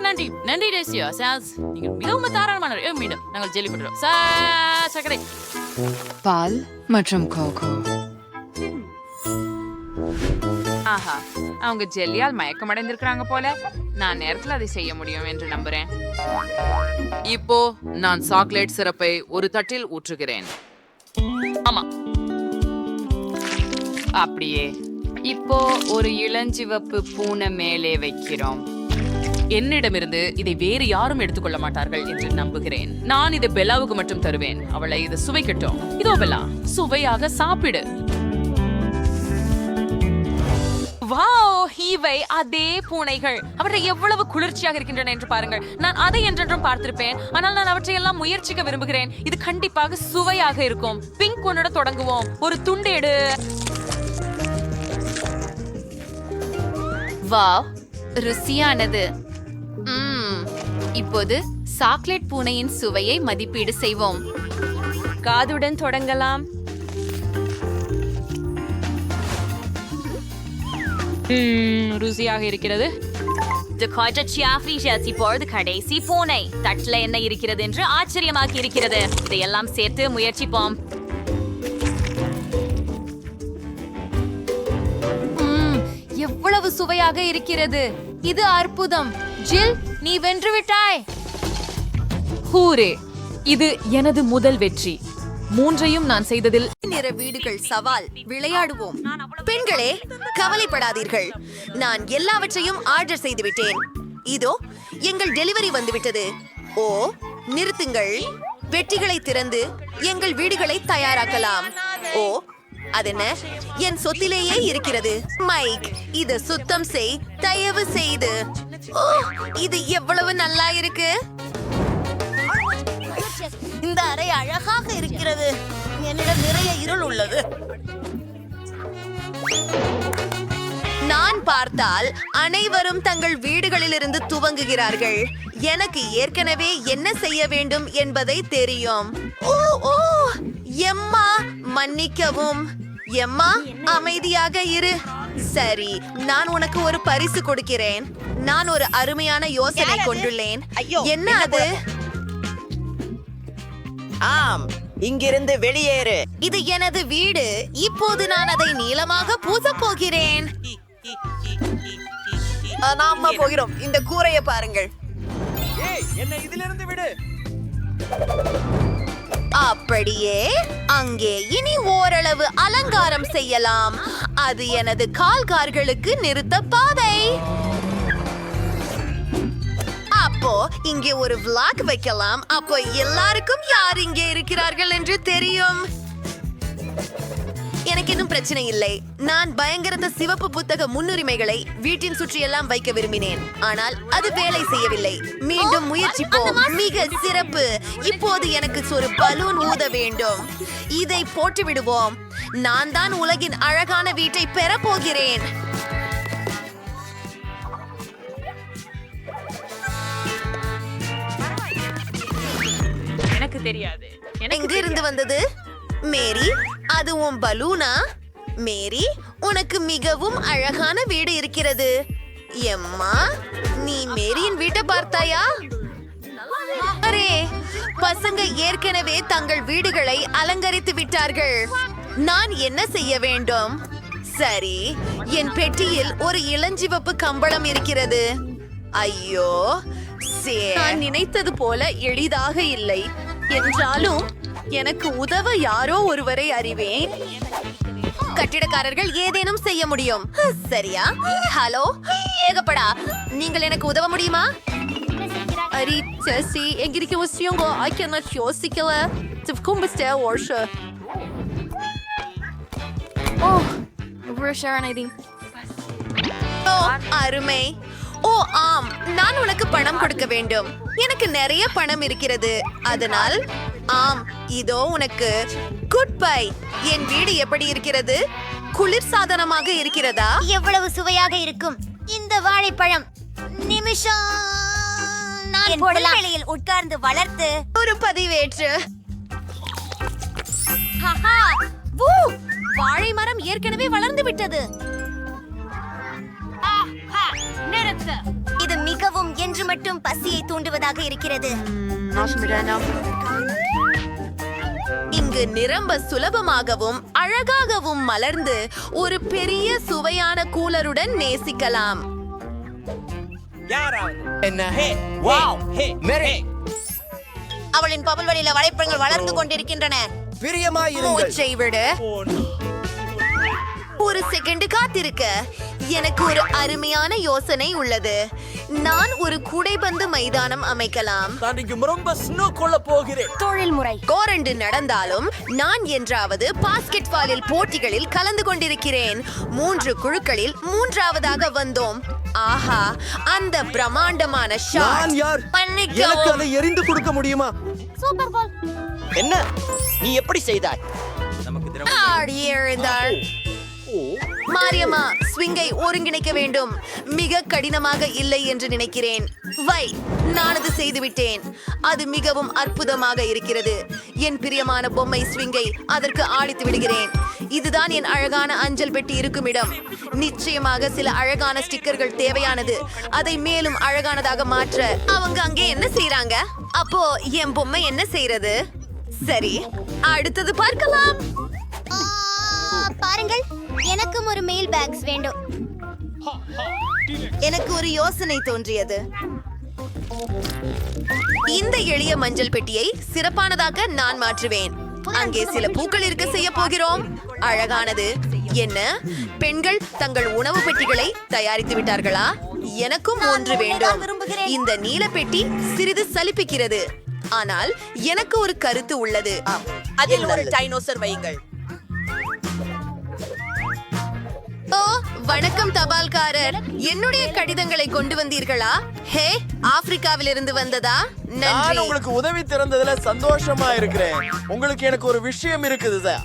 நன்றி நன்றி டேசியோ சாஸ் நீங்கள் மிகவும் தாராளமானவர் மீண்டும் நாங்கள் ஜெல்லி பண்ணுறோம் சர்க்கரை பால் மற்றும் கோகோ. ஆஹா, அவங்க ஜெல்லியால் மயக்கமடைந்திருக்கிறாங்க போல. நான் நேரத்துல அதை செய்ய முடியும் என்று நம்புறேன். இப்போ நான் சாக்லேட் சிரப்பை ஒரு தட்டில் ஊற்றுகிறேன். ஆமா, அப்படியே. இப்போ ஒரு இளஞ்சிவப்பு பூனை மேலே வைக்கிறோம். என்னிடமிருந்து இதை வேறு யாரும் எடுத்துக்கொள்ள மாட்டார்கள் என்று நம்புகிறேன். நான் இதை பெல்லாவுக்கு மட்டும் தருவேன். அவளை இதை சுவைக்கட்டும். இதோ பெல்லா, சுவையாக சாப்பிடு. வாவ், இவை அதே பூனைகள். அவற்றை எவ்வளவு குளிர்ச்சியாக இருக்கின்றன என்று பாருங்கள். நான் அதை என்றென்றும் பார்த்திருப்பேன், ஆனால் நான் அவற்றை எல்லாம் முயற்சிக்க விரும்புகிறேன். இது கண்டிப்பாக சுவையாக இருக்கும். பிங்க் ஒன்னோட தொடங்குவோம். ஒரு துண்டு எடு. வாவ், ருசியானது. இப்போது சாக்லேட் பூனையின் சுவையை மதிப்பீடு செய்வோம். காதுடன் தொடங்கலாம். ருசியாக இருக்கிறது. இப்பொழுது கடைசி பூனை. தட்டுல என்ன இருக்கிறது என்று ஆச்சரியமாக்கி இருக்கிறது. இதையெல்லாம் சேர்த்து முயற்சிப்போம். எவ்வளவு சுவையாக இருக்கிறது. இது அற்புதம். ஜில், நீ வென்று விட்டாய். ஹூரே, இது எனது முதல் வெற்றி. மூன்றையும் நான் செய்ததில் நிற வீடுகள் சவால் விளையாடுவோம். பெண்களே, கவலைப்படாதீர்கள். நான் எல்லாவற்றையும் ஆர்டர் செய்து விட்டேன். இதோ எங்கள் டெலிவரி வந்துவிட்டது. ஓ, நிறுத்துங்கள். பெட்டிகளை திறந்து எங்கள் வீடுகளை தயாராக்கலாம். ஓ, அதென்ன, என் சொத்திலேயே இருக்கிறது. மைக், இத சுத்தம் செய் தயவு செய்து. ஓ, இது எவ்வளவு நல்லா இருக்கு. இந்த அறை அழகாக இருக்கிறது. என்னிடம் நிறைய இருள் உள்ளது. நான் பார்த்தால் அனைவரும் தங்கள் வீடுகளிலிருந்து துவங்குகிறார்கள். எனக்கு ஏற்கனவே என்ன செய்ய வேண்டும் என்பதை தெரியும். ஓ ஓ, எம்மா, மன்னிக்கவும். எம்மா, அமைதியாக இரு. சரி, நான் உனக்கு ஒரு பரிசு கொடுக்கிறேன். நான் ஒரு அருமையான யோசனை கொண்டுள்ளேன். என்ன அது? ஆம், இங்கிருந்து வெளியேறு. இது எனது வீடு. இப்போது நான் அதை நீளமாக பூசப் போகிறேன். நாம போகிறோம். இந்த கூரையை பாருங்கள். ஏய், என்னை இதிலிருந்து விடு. அப்படியே அங்கே இனி ஓரளவு அலங்காரம் செய்யலாம். அது எனது கால்கார்களுக்கு நிறுத்த பாதை. அப்போ இங்கே ஒரு விளாக் வைக்கலாம். அப்போ எல்லாருக்கும் யார் இங்கே இருக்கிறார்கள் என்று தெரியும். எனக்கு இன்னும் பிரச்சனை இல்லை. நான் பயங்கரத்த சிவப்பு புத்தக முன்னுரிமைகளை வீட்டின் சுற்றியெல்லாம் வைக்க விரும்பினேன், ஆனால் அது வேலை செய்யவில்லை. மீண்டும் முயற்சிப்போம். மிக சிறப்பு. இப்போது எனக்கு ஒரு பலூன் ஊத வேண்டும். இதை போட்டு விடுவோம். நான் தான் உலகின் அழகான வீட்டை பெற போகிறேன். எனக்கு தெரியாது. எங்க இருந்து வந்தது? மேரி, அது உன் பலூனா? மேரி, உனக்கு மிகவும் அழகான வீடு இருக்கிறது. எம்மா, நீ மேரியின் வீட்டை பார்த்தாயா? அரே, பசங்க ஏற்கனவே தங்கள் வீடுகளை அலங்கரித்து விட்டார்கள். நான் என்ன செய்ய வேண்டும்? சரி, என் பெட்டியில் ஒரு இளஞ்சிவப்பு கம்பளம் இருக்கிறது. ஐயோ, நான் நினைத்தது போல எளிதாக இல்லை. என்றாலும் எனக்கு உதவ யாரோ ஒருவரை அறிவேன். கட்டிடக்காரர்கள் ஏதேனும் செய்ய முடியும். சரியா? ஹலோ, ஏகப்படா, நீங்கள் எனக்கு உதவ முடியுமா? அரி செசி, எங்கிருக்க விஷயங்க ஐக்கிய யோசிக்கல. கும்பிஸ்ட வருஷ. ஓ, அருமை. ஓ ஆம், நான் உனக்கு பணம் கொடுக்க வேண்டும். எனக்கு நிறைய பணம் இருக்கிறது. அதனால் ஆம், இதோ உனக்கு. Good bye. என் வீடு எப்படி இருக்கிறது? குளிர் சாதனமாக இருக்கிறதா? எவ்வளவு சுவையாக இருக்கும் இந்த வாழைப்பழம். நிமிஷம், நான் புல்வெளியில் உட்கார்ந்து வளர்த்து ஒரு பதிவேற்று. வாழை மரம் ஏற்கனவே வளர்ந்து விட்டது. இது மிகவும் என்று மட்டும் பசியை தூண்டுவதாக இருக்கிறது. இங்கு நிரம்ப சுலபமாகவும் அழகாகவும் மலர்ந்து ஒரு பெரிய சுவையான கூலருடன் நேசிக்கலாம். அவளின் பபல் வழியில வளைப்பங்கள் வளர்ந்து கொண்டிருக்கின்றன. மூச்சை விடு. ஒரு செகண்ட் காத்திருக்க. எனக்கு ஒரு அருமையான யோசனை உள்ளது. நான் ஒரு கூடைப்பந்து மைதானம் அமைக்கலாம். தொழில்முறை கோரண்டு நடந்தாலும் நான் என்றாவது பாஸ்கெட் பாலில் போட்டிகளில் கலந்து கொண்டிருக்கிறேன். 3 குழுக்களில் 3ஆவதாக வந்தோம். ஆஹா, அந்த பிரம்மாண்டமான ஷாட். எனக்கு அதை எரிந்து கொடுக்க முடியுமா? சூப்பர் பால். என்ன நீ எப்படி செய்தாய்? ஆடியே இருந்தாள். மாரியம்மா, ஸ்விங்கை ஒருங்கிணைக்க வேண்டும். மிக கடினமாக இல்லை என்று நினைக்கிறேன். நான் அது செய்துவிட்டேன். அது மிகவும் அற்புதமாக இருக்கிறது. என் பிரியமான பொம்மை ஸ்விங்கை அதற்கு ஆடித்து விடுகிறேன். இதுதான் என் அழகான அஞ்சல் பெட்டி இருக்கும் இடம். நிச்சயமாக சில அழகான ஸ்டிக்கர்கள் தேவையானது. அதை மேலும் அழகானதாக மாற்ற அவங்க அங்கே என்ன செய்யறாங்க? அப்போ என் பொம்மை என்ன செய்யறது? சரி, அடுத்தது பார்க்கலாம். பாருங்கள், எனக்கும் ஒரு மெயில் பேக்ஸ் வேண்டும். எனக்கு ஒரு யோசனை தோன்றியது. இந்த எளிய மஞ்சள் பெட்டியை சிறப்பானதாக நான் மாற்றுவேன். அங்கே சில பூக்கள் இருக்க செய்ய போகிறோம். அழகானது. என்ன, பெண்கள் தங்கள் உணவு பெட்டிகளை தயாரித்து விட்டார்களா? எனக்கும் ஒன்று வேண்டும். இந்த நீல பெட்டி சிறிது சலிப்பிக்கிறது. ஆனால் எனக்கு ஒரு கருத்து உள்ளது. அதில் ஒரு டைனோசர் வையுங்கள். ஓ, வணக்கம் தபால்காரர். என்னுடைய கடிதங்களை கொண்டு வந்தீர்களா? ஹே, ஆப்பிரிக்காவிலிருந்து வந்ததா? நன்றி. உங்களுக்கு உதவி திறந்ததுல சந்தோஷமா இருக்கிறேன். உங்களுக்கு எனக்கு ஒரு விஷயம் இருக்குது சார்.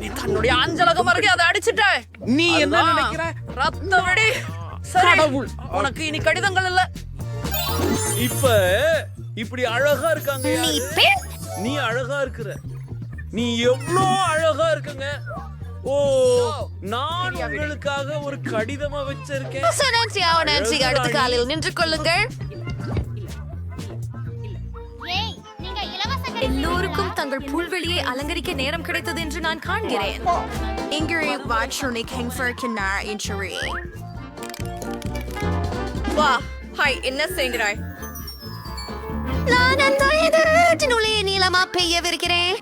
நீ தன்னுடைய அஞ்சலகம் அருகே அதை அடிச்சிட்ட. நீ என்ன நினைக்கிற? ரத்த வெடி. சரி, உனக்கு இனி கடிதங்கள் இல்ல. இப்ப இப்படி அழகா இருக்காங்க. நீ அழகா இருக்கிற. நீ எவ்வளோ அழகா இருக்குங்க. ஓ, நான் உங்களுக்காக ஒரு கடிதமா வச்சிருக்கேன். நன்றி. அடுத்த காலில் நின்று கொள்ளுங்கள். எல்லோருக்கும் தங்கள் புல்வெளியை அலங்கரிக்க நேரம் கிடைத்தது என்று நான் காண்கிறேன். வா, ஹாய், என்ன செய்கிறாய்? நான் அந்த எதிர்நுழைய நீளமா பெய்யவிருக்கிறேன்.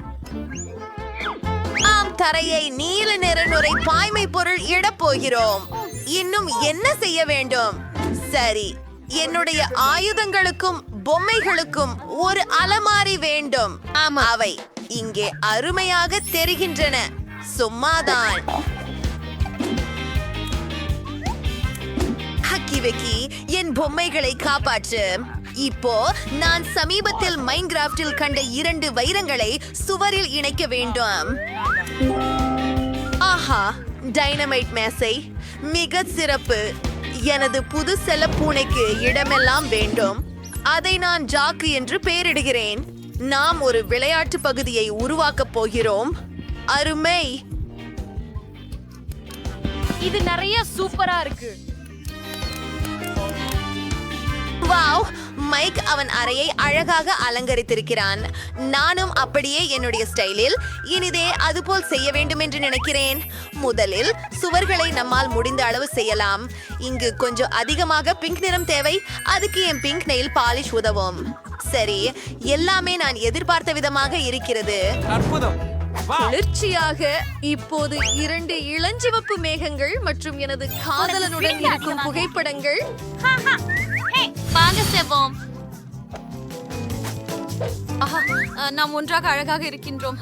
ஆம், தரையை நீல நிற நுரை பாய்மை பொருள் இடப் போகிறோம். இன்னும் என்ன செய்ய வேண்டும்? சரி, என்னுடைய ஆயுதங்களுக்கும் பொம்மைகளுக்கும் ஒரு அலமாரி வேண்டும். அவை இங்கே அருமையாக தெரிகின்றன. சும்மாதான். ஹக்கி வெக்கி, என் பொம்மைகளை காப்பாற்று. இப்போ நான் சமீபத்தில் மைன்கிராஃப்டில் கண்ட 2 வைரங்களை சுவரில் இணைக்க வேண்டும். ஆஹா, டைனமைட் மேசை மிக சிறப்பு. எனது புது செல்ல பூனைக்கு இடமெல்லாம் வேண்டும். அதை நான் ஜாக்கு என்று பெயரிடுகிறேன். நாம் ஒரு விளையாட்டு பகுதியை உருவாக்கப் போகிறோம். அருமை. இது நிறைய சூப்பரா இருக்கு. வாவ், மைக் அவன் அறையை அழகாக அலங்கரித்திருக்கிறான். நானும் அப்படியே என்னுடைய ஸ்டைலில் இனிதே அதுபோல் செய்ய வேண்டும் என்று நினைக்கிறேன். முதலில் சுவர்களை நம்மால் முடிந்த அளவு செய்யலாம். இங்கு கொஞ்சம் அதிகமாக பிங்க் நிறம் தேவை. அதுக்கு என் பிங்க் நெயில் பாலிஷ் உதவும். சரி, எல்லாமே நான் எதிர்பார்த்த விதமாக இருக்கிறது. அற்புதம். குளிர்ச்சியாக இப்போது 2 இளஞ்சிவப்பு மேகங்கள் மற்றும் எனது காதலனுடன் இருக்கும் புகைப்படங்கள். வாங்க செல்வோம். ஆஹா, நாம் ஒன்றாக அழகாக இருக்கின்றோம்.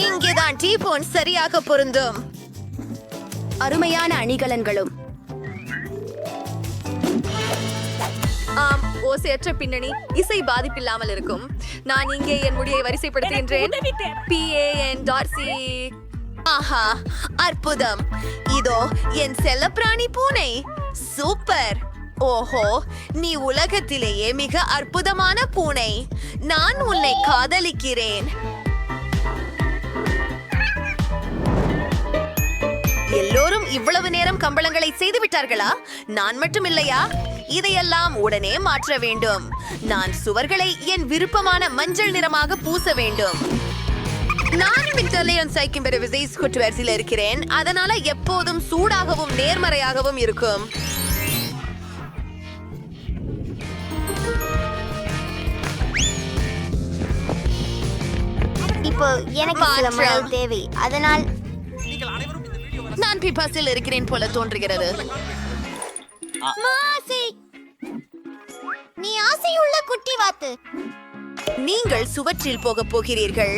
இங்கேதான் டீபோன் சரியாக பொருந்தும். அருமையான அணிகலன்களும். ஆம், ஓசையற்ற பின்னணி இசை பாதிப்பில்லாமல் இருக்கும். நான் இங்கே என் முடியை வரிசைப்படுத்துகின்றேன். PAN.C. ஆஹா, அற்புதம். இதோ என் செல்லப்பிராணி பூனை. சூப்பர். ஓஹோ, நீ உலகத்திலேயே மிக அற்புதமான பூனை. நான் உன்னை காதலிக்கிறேன். இவ்வளவு நேரம் கம்பளங்களை செய்து விட்டார்களா? நான் மட்டும் இல்லையா? இதையெல்லாம் உடனே மாற்ற வேண்டும். நான் சுவர்களை என் விருப்பமான மஞ்சள் நிறமாக பூச வேண்டும். நானும் இத்தாலியன் சைக்கிள் பெற விசை ஸ்குட்வேர்ஸில் இருக்கிறேன். அதனால எப்போதும் சூடாகவும் நேர்மறையாகவும் இருக்கும். இப்போ எனக்கு சில மணல் தேவை, அதனால் நான் பிபாஸில் இருக்கிறேன் போல தோன்றுகிறது. மாசி, நீ ஆசையுள்ள குட்டி வாத்து. நீங்கள் சுவற்றில் போக போகிறீர்கள்.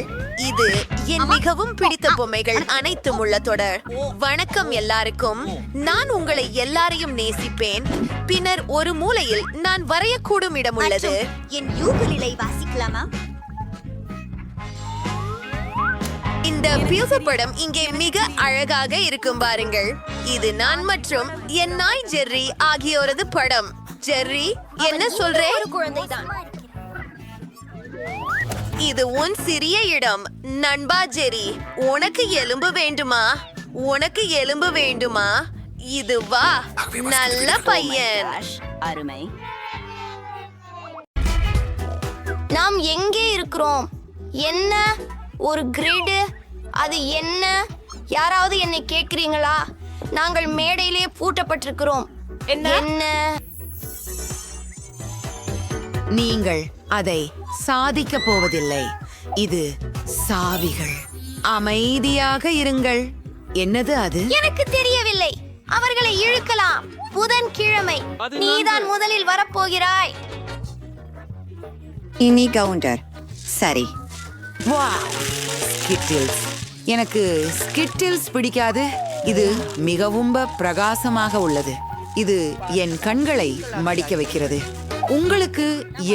இது என் மிகவும் பிடித்த பொம்மைகள் அனைத்தும் உள்ள தொடர். வணக்கம் எல்லாருக்கும். நான் உங்களை எல்லாரையும் நேசிப்பேன். பின்னர் ஒரு மூலையில் நான் வரையக்கூடும் இடம் உள்ளது. என் யூகுலிலை வாசிக்கலாமா? இந்த பியூச படம் இங்கே மிக அழகாக இருக்கும் பாருங்கள். இது நான் மற்றும் என் நாய் ஜெர்ரி ஆகியோரது படம். ஜெர்ரி, என்ன சொல்றேன்? ஒரு குழந்தைதான். இது உன் சிறிய இடம். நண்பா ஜெரி, உனக்கு எலும்பு வேண்டுமா? உனக்கு எலும்பு வேண்டுமா? இது வா, நல்ல பையன். அருமை. நாம் எங்கே இருக்கிறோம்? என்ன ஒரு கிரிட்? அது என்ன? யாராவது என்னை கேட்கிறீங்களா? நாங்கள் மேடையிலே பூட்டப்பட்டிருக்கிறோம். என்ன? நீங்கள் அதை சாதிக்க போவதில்லை. இது சாவிகள். அமைதியாக இருங்கள். என்னது அது? எனக்கு தெரியவில்லை. அவர்களை இழுக்கலாம். புதன்கிழமை நீதான் முதலில் வரப்போகிறாய். இனி கவுண்டர். சரி. Wow, Skittles. எனக்கு ஸ்கிட்டில்ஸ் பிடிக்காது. இது மிகவும் பிரகாசமாக உள்ளது. இது என் கண்களை மடிக்க வைக்கிறது. உங்களுக்கு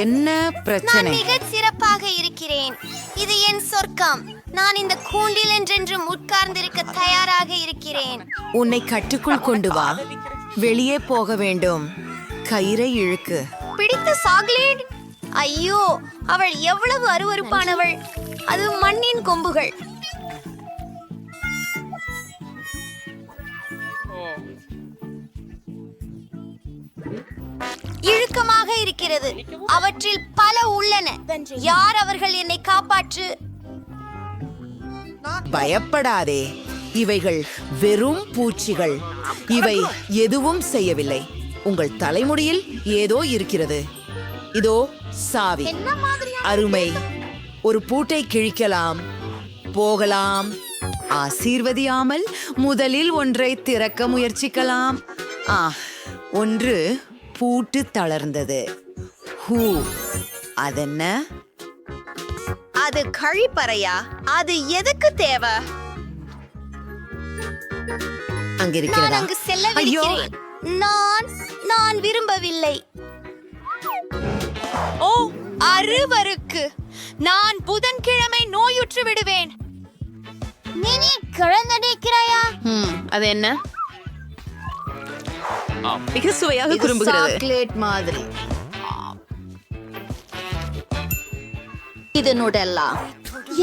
என்ன பிரச்சனை? நான் மிகச் சிறப்பாக இருக்கிறேன். இது என் சொர்க்கம். நான் இந்த கூண்டில் என்றென்றும் உட்கார்ந்திருக்க தயாராக இருக்கிறேன். உன்னை கட்டுக்குள் கொண்டு வா. வெளியே போக வேண்டும். கயிறை இழுக்கு. பிடித்த சாக்லேட். ஐயோ, அவள் எவ்வளவு அருவருப்பானவள். அது மண்ணின் கொம்புகள். இழுக்கமாக இருக்கிறது. அவற்றில் பல உள்ளன. யார் அவர்கள்? என்னை காப்பாற்று. பயப்படாதே. இவைகள் வெறும் பூச்சிகள். இவை எதுவும் செய்யவில்லை. உங்கள் தலைமுடியில் ஏதோ இருக்கிறது. இதோ சாவி. அருமை. ஒரு பூட்டை கிழிக்கலாம். போகலாம். ஆசீர்வதியாமல் முதலில் ஒன்றை திறக்க முயற்சிக்கலாம். ஒன்று பூட்டு தளர்ந்தது. ஹூ, அதென்ன? அது கழிப்பறையா? அது எதுக்கு தேவை? அங்கிருக்கிறதா? நான் அங்கு செல்லவிருக்கிறேன். நான் விரும்பவில்லை. ஓ, அருவருக்கு. நான் புதன்கிழமை நோயுற்று விடுவேன். நீ கிழந்தடிக்கிறாயா? அது என்ன? மிக சுவையாக குறும்புகிறது. சாக்லேட் மாதிரி. இது நுடெல்லா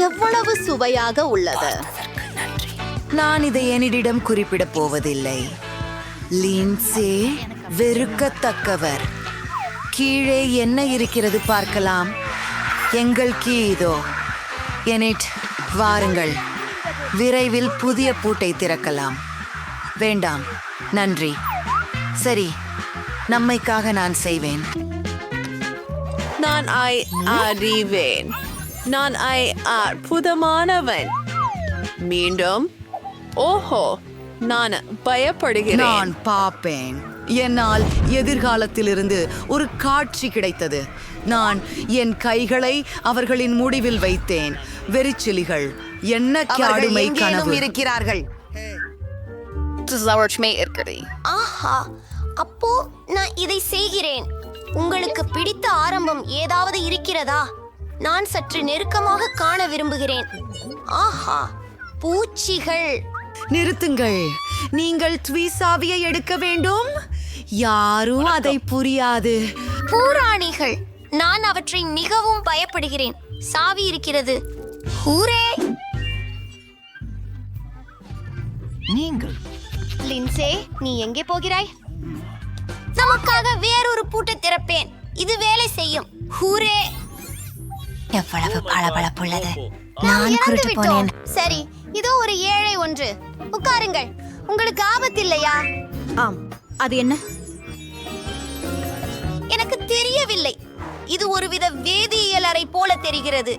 எவ்வளவு சுவையாக உள்ளது. நான் இதை என்னிடம் குறிப்பிடப் போவதில்லை. லின்சே வெறுக்கத்தக்கவர். கீழே என்ன இருக்கிறது பார்க்கலாம். எங்கள் கீ இதோ. எனிட், வாருங்கள். விரைவில் புதிய பூட்டை திறக்கலாம். வேண்டாம், நன்றி. சரி, நம்மைக்காக நான் செய்வேன். நான் அறிவேன். நான் அற்புதமானவன். மீண்டும். ஓஹோ, நான் பயப்படுகிறேன். நான் பாப்பேன். என்னால் எதிர்காலத்திலிருந்து ஒரு காட்சி கிடைத்தது. நான் என் கைகளை அவர்களின் முடிவில் வைத்தேன். வெறிச்சிலிகள். என்ன காடுமை கனவு இருக்கிறார்கள். ஆஹா, அப்போ நான் இதை செய்கிறேன். உங்களுக்கு பிடித்த ஆரம்பம் ஏதாவது இருக்கிறதா? நான் சற்று நெருக்கமாக காண விரும்புகிறேன். ஆஹா, பூச்சிகள். நிறுத்துங்கள். நீங்கள் த்வீசாவியை எடுக்க வேண்டும். யாரும் அதை புரியாது. பூராணிகள். நான் அவற்றை மிகவும் பயப்படுகிறேன். சாவி இருக்கிறது. ஹூரே! நீங்கள் லின்சே, நீ எங்கே போகிறாய்? நமக்காக வேறொரு பூட்டை திறப்பேன். இது வேலை செய்யும். ஹூரே! எவ்வளவு பளபளப்புள்ளது. நாம் நான் இறந்து குருட்டு விட்டோம். போனேன். சரி, இதோ ஒரு ஏழை ஒன்று. உட்காருங்கள். உங்களுக்கு ஆபத்தில்லையா? ஆம், அது என்ன? எனக்கு தெரியவில்லை. இது ஒருவித வேதியியல் அறை போல தெரிகிறது.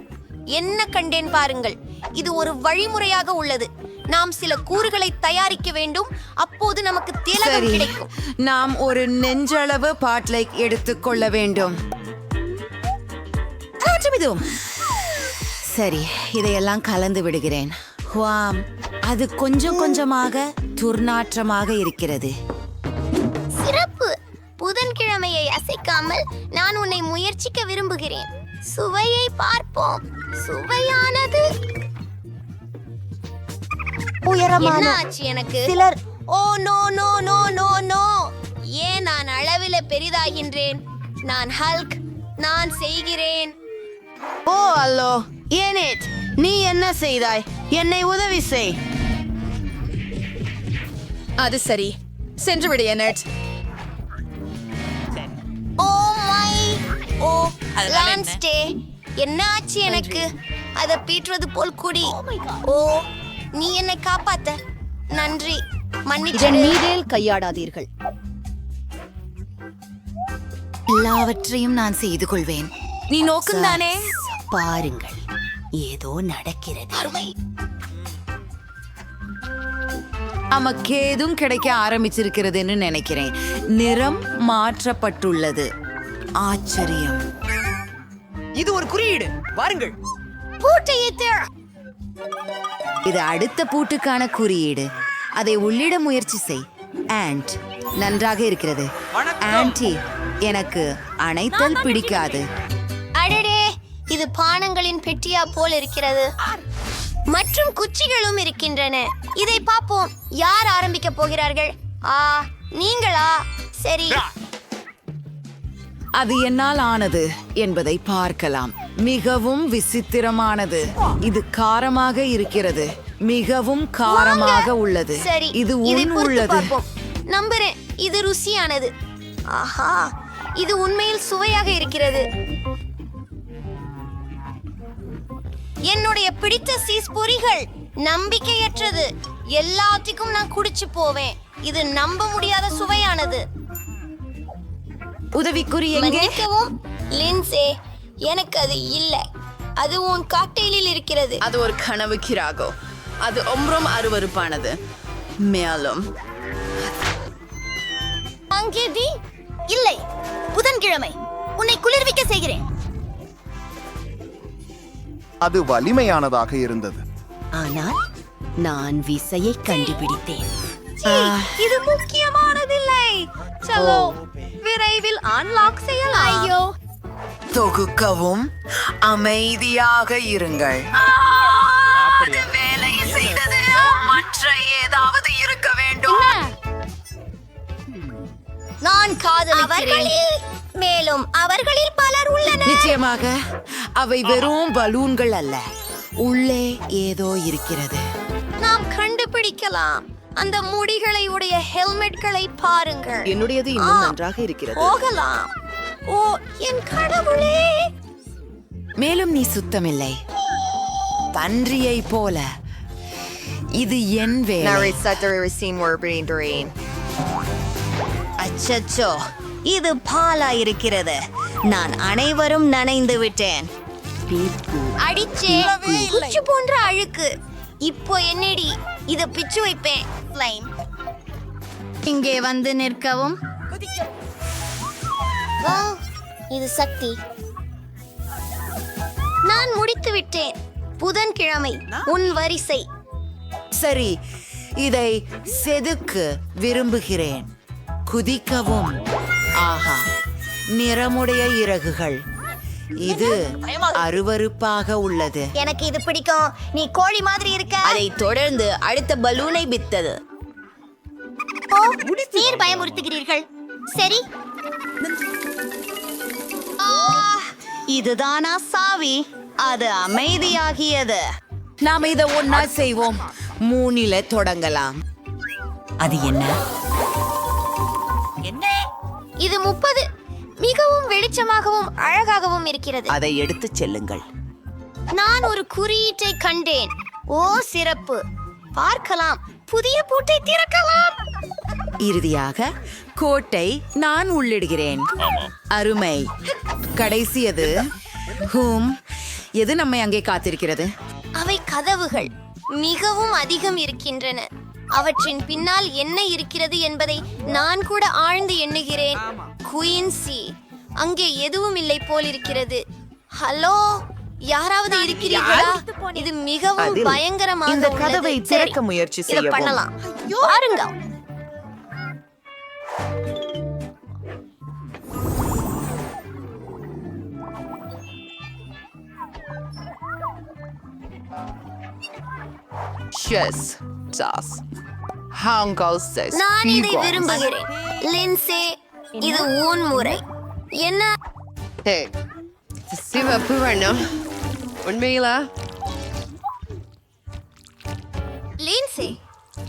என்ன கண்டேன் பாருங்கள். இது ஒரு வழிமுறையாக உள்ளது. நாம் சில கூறுகளை தயாரிக்க வேண்டும். அப்போது நமக்கு திலகம் சரி, கிடைக்கும். நாம் ஒரு நெஞ்சளவு பாட்லைக் எடுத்துக்கொள்ள வேண்டும். சரி, இதையெல்லாம் கலந்து விடுகிறேன். வாம், அது கொஞ்சம் கொஞ்சமாக துர்நாற்றமாக இருக்கிறது. சிறப்பு. புதன்கிழமையை அசைக்காமல் நான் உன்னை முயற்சிக்க விரும்புகிறேன். சுவையை பார்ப்போம். சுவையானது. என்ன ஆச்சு எனக்கு? சிலர் oh no no no no no. ஏன் நான் அளவில பெரிதாகின்றேன்? நான் ஹல்க். நான் செய்கிறேன். ஓ அல்லோ, ஏனேட், நீ என்ன செய்தாய்? என்னை உதவி செய். அது சரி, சென்று விடு எனட். ஓ மை ஓ லான்ஸ்டே, என்ன ஆச்சு எனக்கு? அத பீற்றுவது போல் குடி. ஓ, நீ என்னை காப்பாத்த நன்றி. மன்னிச்சிடு. நீரில் கையாடாதீர்கள். எல்லாவற்றையும் நான் செய்து கொள்வேன். நீ நோக்குந்தானே? பாருங்கள், ஏதோ நடக்கிறது. நமக்கேதும் கிடைக்க ஆரம்பிச்சிருக்கிறதுன்னு நினைக்கிறேன். நிறம் மாற்றப்பட்டுள்ளது. ஆச்சரியம். இது ஒரு குறியீடு. வாருங்கள். பூட்டையை தேட. இது அடுத்த பூட்டுக்கான குறியீடு. அதை உள்ளிட முயற்சி செய். ஆண்ட் நன்றாக இருக்கிறது. ஆன்டி, எனக்கு அணைத்தல் பிடிக்காது. அடடே, இது பானங்களின் பெட்டியா போல் இருக்கிறது. மற்றும் குச்சிகளும் இருக்கின்றன. இதை பார்ப்போம். யார் ஆரம்பிக்க போகிறார்கள்? நீங்களா? சரி. அது என்னால் ஆனது என்பதை பார்க்கலாம். மிகவும் விசித்திரமானது. இது காரமாக இருக்கிறது. மிகவும் காரமாக உள்ளது. சரி, இது இதை பொறுத்து உள்ளது. பார்ப்போம். நம்புறேன், இது ருசியானது. ஆஹா, இது உண்மையில் சுவையாக இருக்கிறது. என்னுடைய பிடித்த சீஸ் பொரிகள் நம்பிக்கையற்றது. எல்லாத்துக்கும் நான் குடிச்சு போவேன். இது நம்ப முடியாத சுவையானது. உதவிக்குறி எங்கே? மன்னிக்கவும் லின்சே, எனக்கு அது இல்லை. அது உன் காக்டெயிலில் இருக்கிறது. அது ஒரு கனவு கிராகோ. அது ரொம்ப அருவருப்பானது. மேலும் அங்கேதி இல்லை. புதன்கிழமை உன்னை குளிர்விக்க செய்கிறேன். அது வலிமையானதாக இருந்தது. ஆனால் நான் விசையை கண்டுபிடித்தேன். இது முக்கியமானதில்லை. சலோ, விரைவில் அன்லாக் செய்யலாம். ஐயோ, தொகுக்கவும் அமைதியாக இருங்கள். அது வேலை செய்தது. மற்ற ஏதாவது இருக்க வேண்டும். நான் காதலிக்கிறேன். மேலும் அவர்களில் பலர் உள்ளனர். நிச்சயமாக அவை வெறும் பலூன்கள் அல்ல. உள்ளே ஏதோ இருக்கிறது. நாம் கண்டுபிடிக்கலாம். அந்த முடிகளை உடைய ஹெல்மெட்களை பாருங்கள். என்னுடையது இன்னும் நன்றாக இருக்கிறது. போகலாம். ஓ என் கடவுளே! மேலும் நீ சுத்தமில்லை. பன்றியை போல. இது என் வேலை. அச்சச்சோ, இது பாலா இருக்கிறது. நான் அனைவரும் நனைந்து விட்டேன். அடிச்சே, குச்சி போன்ற அழுக்கு. இப்போ என்னடி, இத பிச்சு வைப்பேன். லைம், இங்கே வந்து நிற்கவும். ஓ, இது சக்தி. நான் முடித்து விட்டேன். புதன்கிழமை உன் வரிசை. சரி, இதை செதுக்க விரும்புகிறேன். குதிக்கவும். ஆஹா, நிறமுடைய இறகுகள். இது அருவருப்பாக உள்ளது. எனக்கு இது பிடிக்கும். நீ கோழி மாதிரி இருக்க. அதை தொடர்ந்து அடுத்த பலூனை வித்தது. ஓ, நீர் பயமுறுத்துகிறீர்கள். சரி, இதுதானா சாவி? அது அமைதியாகியது. நாம் இதை ஒன்னா செய்வோம். 3 தொடங்கலாம். அது என்ன? இது 30 மிகவும் வெளிச்சமாகவும் அழகாகவும் இருக்கிறது. அதை எடுத்துச் செல்லுங்கள். நான் ஒரு குறியீட்டை கண்டேன். ஓ சிறப்பு! பார்க்கலாம், புதிய பூட்டை திறக்கலாம். இறுதியாக கோட்டை நான் உள்ளிடுகிறேன். அருமை. கடைசியது எது நம்மை அங்கே காத்திருக்கிறது? அவை கதவுகள் மிகவும் அதிகம் இருக்கின்றன. அவற்றின் பின்னால் என்ன இருக்கிறது என்பதை நான் கூட ஆழ்ந்து எண்ணுகிறேன். குயின்சி, அங்கே எதுவும் இல்லை போல் இருக்கிறது. ஹலோ, யாராவது இருக்கிறீர்களா? இது மிகவும் பயங்கரமாக இந்த உள்ளது. கதவை சரி, திறக்க முயற்சி இதை செய்யவும். பண்ணலாம். பாருங்க. நான் இதை விரும்புகிறேன். லின்சே, இது உன் முறை. என்ன சிவப்பு வண்ணம் உண்மையிலா? லின்சே,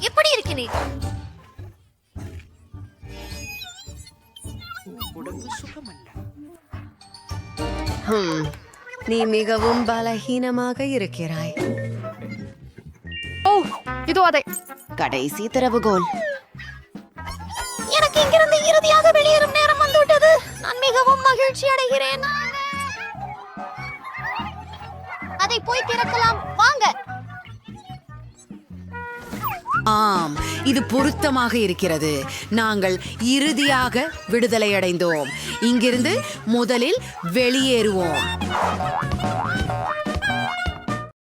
எப்படி இருக்கிறீர்கள்? நீ மிகவும் பலஹீனமாக இருக்கிறாய். கடைசி திறவுகோல். எனக்கு இங்கிருந்து இறுதியாக வெளியேறும் நேரம் வந்துவிட்டது. நான் மிகவும் மகிழ்ச்சி அடைகிறேன். அதை போய் திறக்கலாம், வாங்க. ஆம், இது பொருத்தமாக இருக்கிறது. நாங்கள் இறுதியாக விடுதலை அடைந்தோம். இங்கிருந்து முதலில் வெளியேறுவோம்.